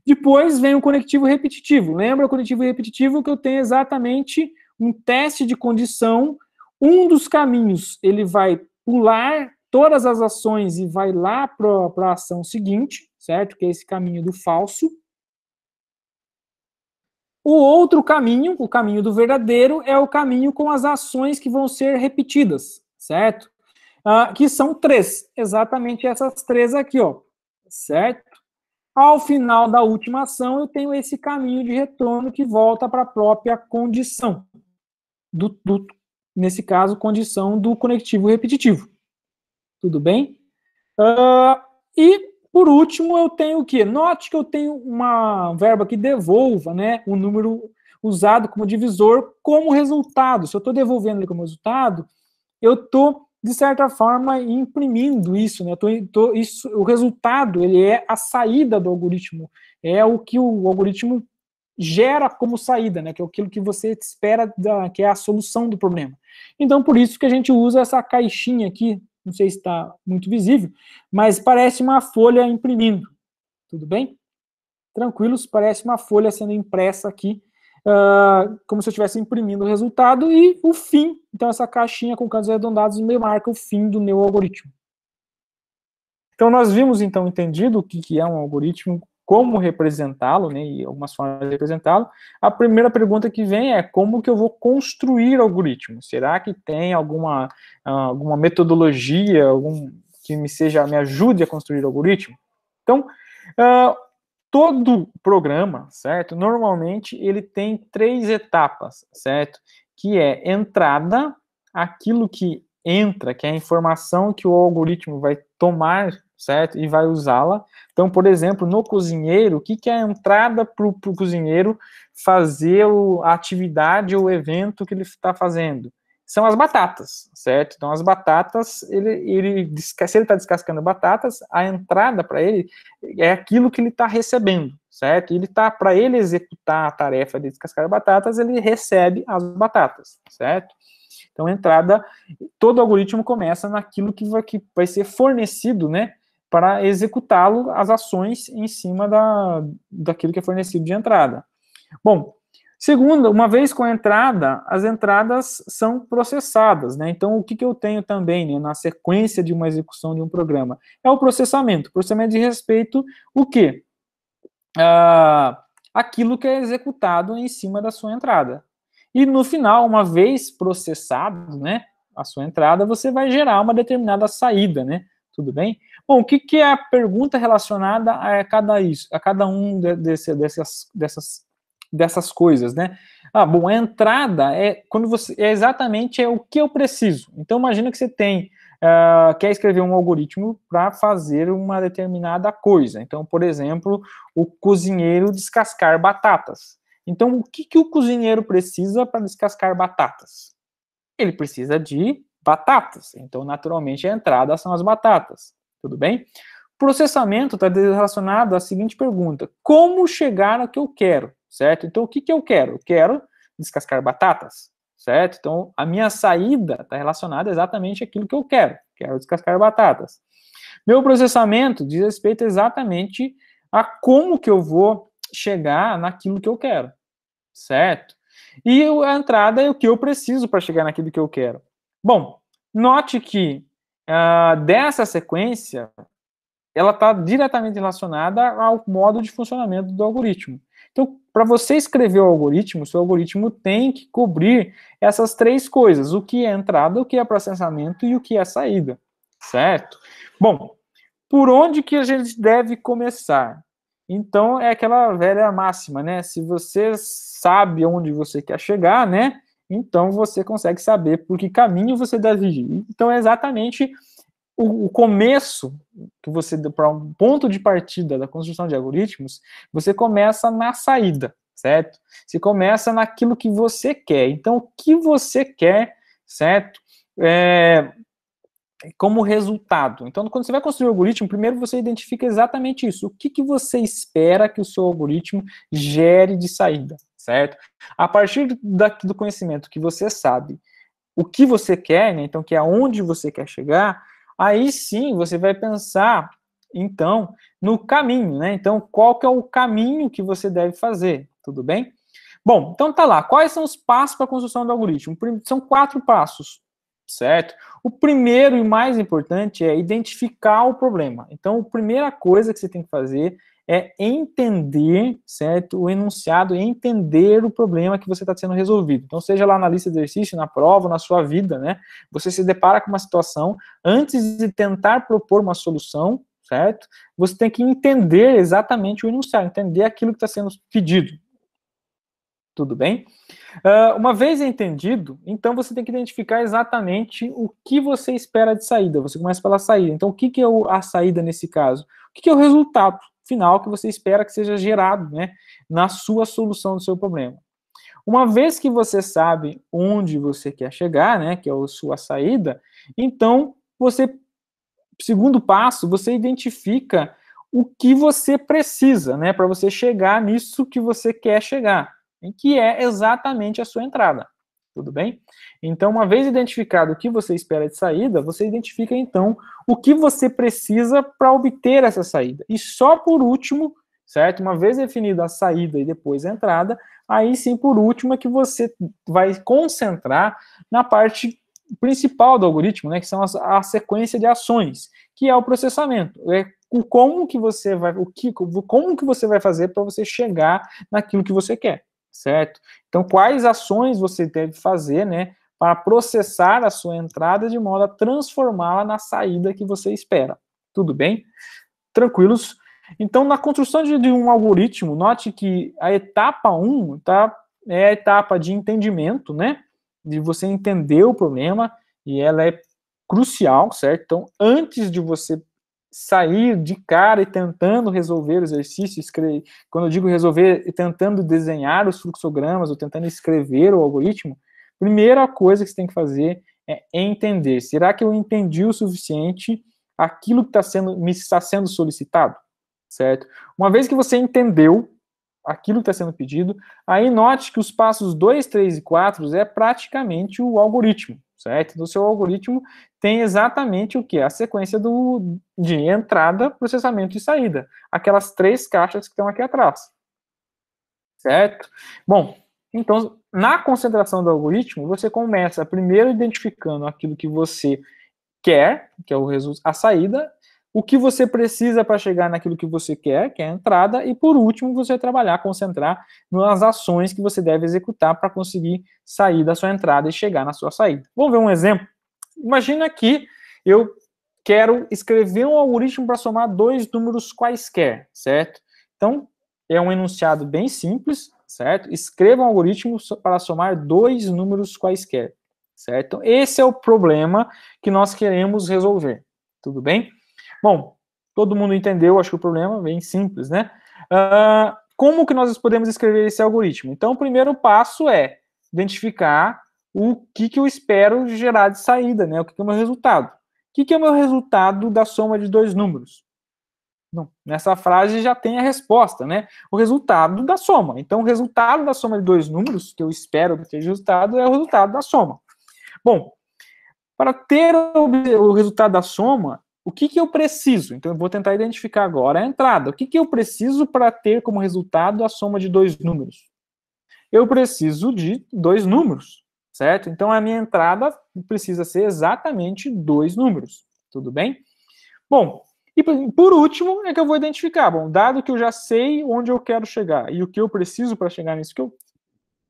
Depois vem o conectivo repetitivo. Lembra o conectivo repetitivo que eu tenho exatamente um teste de condição. Um dos caminhos, ele vai pular todas as ações e vai lá para a ação seguinte, certo? Que é esse caminho do falso. O outro caminho, o caminho do verdadeiro, é o caminho com as ações que vão ser repetidas, certo? Que são 3, exatamente essas 3 aqui, ó, certo? Ao final da última ação, eu tenho esse caminho de retorno que volta para a própria condição, nesse caso, condição do conectivo repetitivo. Tudo bem? E, por último, eu tenho o quê? Note que eu tenho uma verba que devolva, né, o número usado como divisor como resultado. Se eu estou devolvendo ele como resultado, eu estou, de certa forma, imprimindo isso, né? O resultado, ele é a saída do algoritmo, é o que o algoritmo gera como saída, né? Que é aquilo que você espera, que é a solução do problema. Então, por isso que a gente usa essa caixinha aqui, não sei se está muito visível, mas parece uma folha imprimindo, tudo bem? Tranquilos, parece uma folha sendo impressa aqui, como se eu estivesse imprimindo o resultado, e o fim, então essa caixinha com cantos arredondados me marca o fim do meu algoritmo. Então nós vimos, então, entendido o que é um algoritmo, como representá-lo, né, e algumas formas de representá-lo. A primeira pergunta que vem é como que eu vou construir algoritmo? Será que tem alguma metodologia, que me ajude a construir algoritmo? Então, todo programa, certo? Normalmente ele tem 3 etapas, certo? Que é entrada, aquilo que entra, que é a informação que o algoritmo vai tomar, certo? E vai usá-la. Então, por exemplo, no cozinheiro, o que é a entrada para o cozinheiro fazer a atividade ou o evento que ele está fazendo? São as batatas, certo? Então, as batatas, se ele está descascando batatas, a entrada para ele é aquilo que ele está recebendo, certo? Para ele executar a tarefa de descascar batatas, ele recebe as batatas, certo? Então, a entrada, todo algoritmo começa naquilo que vai ser fornecido, né, para executá-lo, as ações em cima daquilo que é fornecido de entrada. Bom, segundo, uma vez com a entrada, as entradas são processadas, né? Então, o que eu tenho também, né, na sequência de uma execução de um programa? É o processamento. O processamento diz respeito o quê? aquilo que é executado em cima da sua entrada. E no final, uma vez processado, né, a sua entrada, você vai gerar uma determinada saída, né? Tudo bem? Bom, o que é a pergunta relacionada a cada um dessas coisas, né? Ah, bom, a entrada é quando você é exatamente o que eu preciso. Então, imagina que você quer escrever um algoritmo para fazer uma determinada coisa. Então, por exemplo, o cozinheiro descascar batatas. Então, o que o cozinheiro precisa para descascar batatas? Ele precisa de batatas. Então, naturalmente, a entrada são as batatas. Tudo bem? Processamento está relacionado à seguinte pergunta: como chegar ao que eu quero? Certo? Então, o que eu quero? Eu quero descascar batatas. Certo? Então, a minha saída está relacionada exatamente àquilo que eu quero. Quero descascar batatas. Meu processamento diz respeito exatamente a como que eu vou chegar naquilo que eu quero. Certo? E a entrada é o que eu preciso para chegar naquilo que eu quero. Bom, note que dessa sequência, ela está diretamente relacionada ao modo de funcionamento do algoritmo. Então, para você escrever o algoritmo, seu algoritmo tem que cobrir essas três coisas: o que é entrada, o que é processamento e o que é saída. Certo? Bom, por onde que a gente deve começar? Então, é aquela velha máxima, né? Se você sabe onde você quer chegar, né? Então, você consegue saber por que caminho você deve ir. Então, é exatamente o começo que você, para um ponto de partida da construção de algoritmos, você começa na saída, certo? Você começa naquilo que você quer. Então, o que você quer, certo? Como resultado. Então, quando você vai construir o algoritmo, primeiro você identifica exatamente isso. O que você espera que o seu algoritmo gere de saída, certo? A partir do conhecimento que você sabe o que você quer, né, então, que é aonde você quer chegar, aí sim você vai pensar, então, no caminho, né? Então, qual que é o caminho que você deve fazer, tudo bem? Bom, então tá lá. Quais são os passos para a construção do algoritmo? São 4 passos, certo? O primeiro e mais importante é identificar o problema. Então, a primeira coisa que você tem que fazer é entender, certo, o enunciado, entender o problema que você está sendo resolvido. Então, seja lá na lista de exercício, na prova, na sua vida, né, você se depara com uma situação, antes de tentar propor uma solução, certo, você tem que entender exatamente o enunciado, entender aquilo que está sendo pedido. Tudo bem? Uma vez entendido, então você tem que identificar exatamente o que você espera de saída. Você começa pela saída. Então, o que é a saída nesse caso? O que é o resultado final que você espera que seja gerado, né, na sua solução do seu problema? Uma vez que você sabe onde você quer chegar, né, que é a sua saída, então segundo passo, você identifica o que você precisa, né, para você chegar nisso que você quer chegar, que é exatamente a sua entrada. Tudo bem? Então, uma vez identificado o que você espera de saída, você identifica, então, o que você precisa para obter essa saída. E só por último, certo? Uma vez definida a saída e depois a entrada, aí sim, por último, é que você vai concentrar na parte principal do algoritmo, né, que são a sequência de ações, que é o processamento. Como que você vai fazer para você chegar naquilo que você quer, certo? Então, quais ações você deve fazer, né, para processar a sua entrada de modo a transformá-la na saída que você espera. Tudo bem? Tranquilos? Então, na construção de um algoritmo, note que a etapa 1 é a etapa de entendimento, né? De você entender o problema, e ela é crucial, certo? Então, antes de você sair de cara e tentando resolver o exercício, quando eu digo resolver, tentando desenhar os fluxogramas ou tentando escrever o algoritmo, primeira coisa que você tem que fazer é entender. Será que eu entendi o suficiente aquilo que me está sendo solicitado? Certo? Uma vez que você entendeu aquilo que está sendo pedido, aí note que os passos 2, 3 e 4 é praticamente o algoritmo, certo? Então, o seu algoritmo tem exatamente o que? A sequência de entrada, processamento e saída. Aquelas 3 caixas que estão aqui atrás. Certo? Bom, então, na concentração do algoritmo, você começa primeiro identificando aquilo que você quer, que é a saída. o que você precisa para chegar naquilo que você quer, que é a entrada, e por último, você vai trabalhar, concentrar nas ações que você deve executar para conseguir sair da sua entrada e chegar na sua saída. Vamos ver um exemplo? Imagina que eu quero escrever um algoritmo para somar dois números quaisquer, certo? Então, é um enunciado bem simples, certo? Escreva um algoritmo para somar dois números quaisquer, certo? Esse é o problema que nós queremos resolver, tudo bem? Bom, todo mundo entendeu, acho que o problema é bem simples, né? Como que nós podemos escrever esse algoritmo? Então, o primeiro passo é identificar o que eu espero gerar de saída, né? O que é o meu resultado. O que é o meu resultado da soma de dois números? Não, nessa frase já tem a resposta, né? O resultado da soma. Então, o resultado da soma de dois números, que eu espero ter resultado, é o resultado da soma. Bom, para ter o resultado da soma, o que eu preciso? Então, eu vou tentar identificar agora a entrada. O que eu preciso para ter como resultado a soma de dois números? Eu preciso de dois números, certo? Então, a minha entrada precisa ser exatamente dois números, tudo bem? Bom, e por último é que eu vou identificar, bom, dado que eu já sei onde eu quero chegar e o que eu preciso para chegar nisso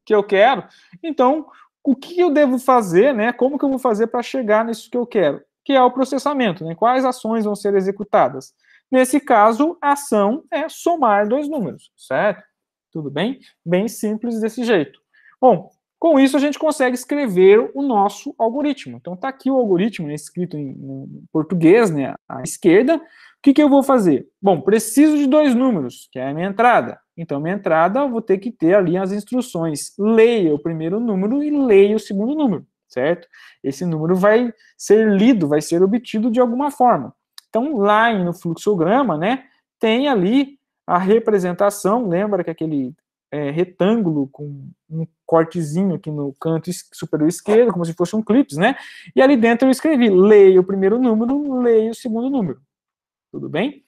que eu quero, então, o que eu devo fazer, né? Como que eu vou fazer para chegar nisso que eu quero? Que é o processamento, né? Quais ações vão ser executadas? Nesse caso, a ação é somar dois números, certo? Tudo bem? Bem simples desse jeito. Bom, com isso a gente consegue escrever o nosso algoritmo. Então tá aqui o algoritmo, né, escrito em português, né, à esquerda. O que eu vou fazer? Bom, preciso de dois números, que é a minha entrada. Então, minha entrada, eu vou ter que ter ali as instruções. Leia o primeiro número e leia o segundo número, certo? Esse número vai ser lido, vai ser obtido de alguma forma. Então, lá no fluxograma, né, tem ali a representação, lembra que aquele retângulo com um cortezinho aqui no canto superior esquerdo, como se fosse um clips, né? E ali dentro eu escrevi, leia o primeiro número, leia o segundo número. Tudo bem?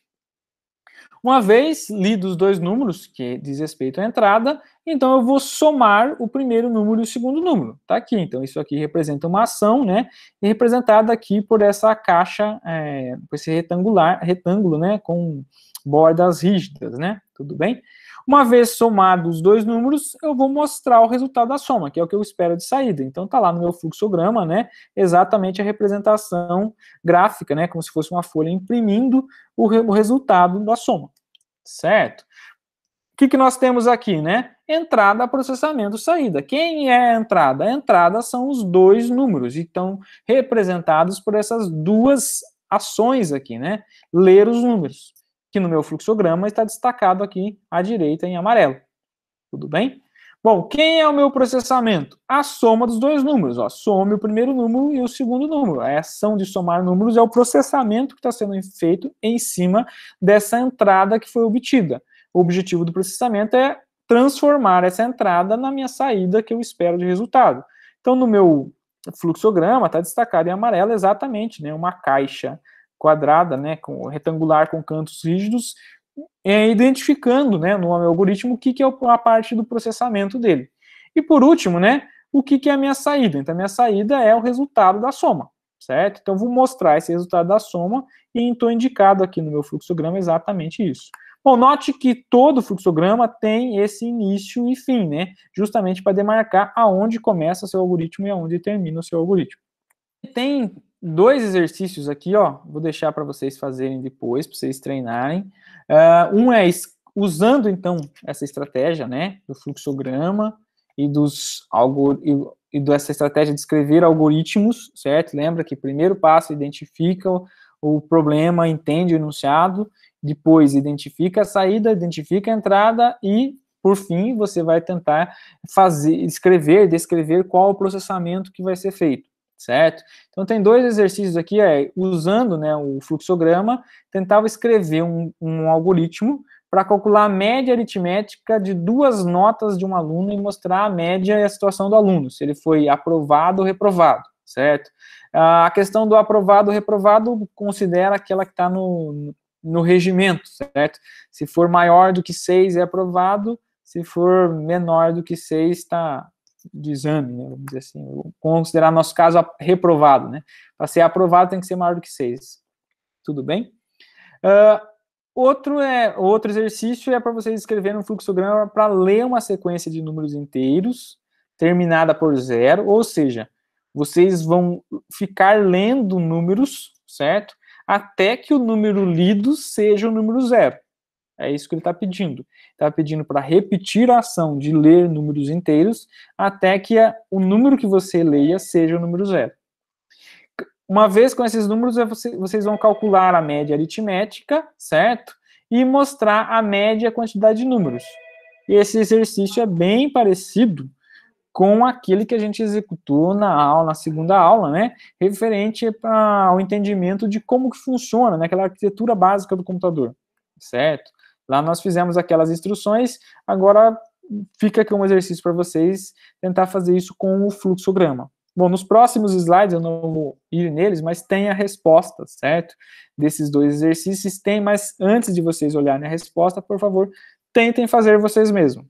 Uma vez lidos os dois números, que diz respeito à entrada, então eu vou somar o primeiro número e o segundo número. Tá aqui, então isso aqui representa uma ação, né? E representada aqui por essa caixa, por esse retângulo, né? Com bordas rígidas, né? Tudo bem? Uma vez somados os dois números, eu vou mostrar o resultado da soma, que é o que eu espero de saída. Então tá lá no meu fluxograma, né? Exatamente a representação gráfica, né? Como se fosse uma folha imprimindo o resultado da soma, certo? O que nós temos aqui, né? Entrada, processamento, saída. Quem é a entrada? A entrada são os dois números, e estão representados por essas duas ações aqui, né? Ler os números, que no meu fluxograma está destacado aqui à direita em amarelo. Tudo bem? Bom, quem é o meu processamento? A soma dos dois números. Ó, some o primeiro número e o segundo número. A ação de somar números é o processamento que está sendo feito em cima dessa entrada que foi obtida. O objetivo do processamento é transformar essa entrada na minha saída que eu espero de resultado. Então, no meu fluxograma, está destacado em amarelo exatamente, né, uma caixa quadrada, né, retangular com cantos rígidos, identificando, né, no meu algoritmo o que é a parte do processamento dele. E por último, né, o que é a minha saída? Então, a minha saída é o resultado da soma, certo? Então, vou mostrar esse resultado da soma e estou indicado aqui no meu fluxograma exatamente isso. Bom, note que todo fluxograma tem esse início e fim, né? Justamente para demarcar aonde começa seu algoritmo e aonde termina o seu algoritmo. Tem dois exercícios aqui, ó, vou deixar para vocês fazerem depois, para vocês treinarem. Um é usando, então, essa estratégia, né, do fluxograma e dessa estratégia de escrever algoritmos, certo? Lembra que primeiro passo identifica o problema, entende o enunciado, depois identifica a saída, identifica a entrada e, por fim, você vai tentar descrever qual o processamento que vai ser feito, certo? Então, tem dois exercícios aqui, usando, né, o fluxograma, tentava escrever um algoritmo para calcular a média aritmética de duas notas de um aluno e mostrar a média e a situação do aluno, se ele foi aprovado ou reprovado, certo? A questão do aprovado ou reprovado considera aquela que está no regimento, certo? Se for maior do que 6 é aprovado, se for menor do que 6 está de exame, né, vamos dizer assim, vou considerar nosso caso reprovado, né? Para ser aprovado tem que ser maior do que 6. Tudo bem? Outro exercício é para vocês escreverem um fluxograma para ler uma sequência de números inteiros terminada por 0, ou seja, vocês vão ficar lendo números, certo? Até que o número lido seja o número 0. É isso que ele está pedindo. Está pedindo para repetir a ação de ler números inteiros até que o número que você leia seja o número 0. Uma vez com esses números, vocês vão calcular a média aritmética, certo? E mostrar a média quantidade de números. E esse exercício é bem parecido com aquele que a gente executou na segunda aula, né? Referente ao entendimento de como que funciona, né? Aquela arquitetura básica do computador, certo? Lá nós fizemos aquelas instruções, agora fica aqui um exercício para vocês tentar fazer isso com o fluxograma. Bom, nos próximos slides, eu não vou ir neles, mas tem a resposta, certo? Desses dois exercícios tem, mas antes de vocês olharem a resposta, por favor, tentem fazer vocês mesmos.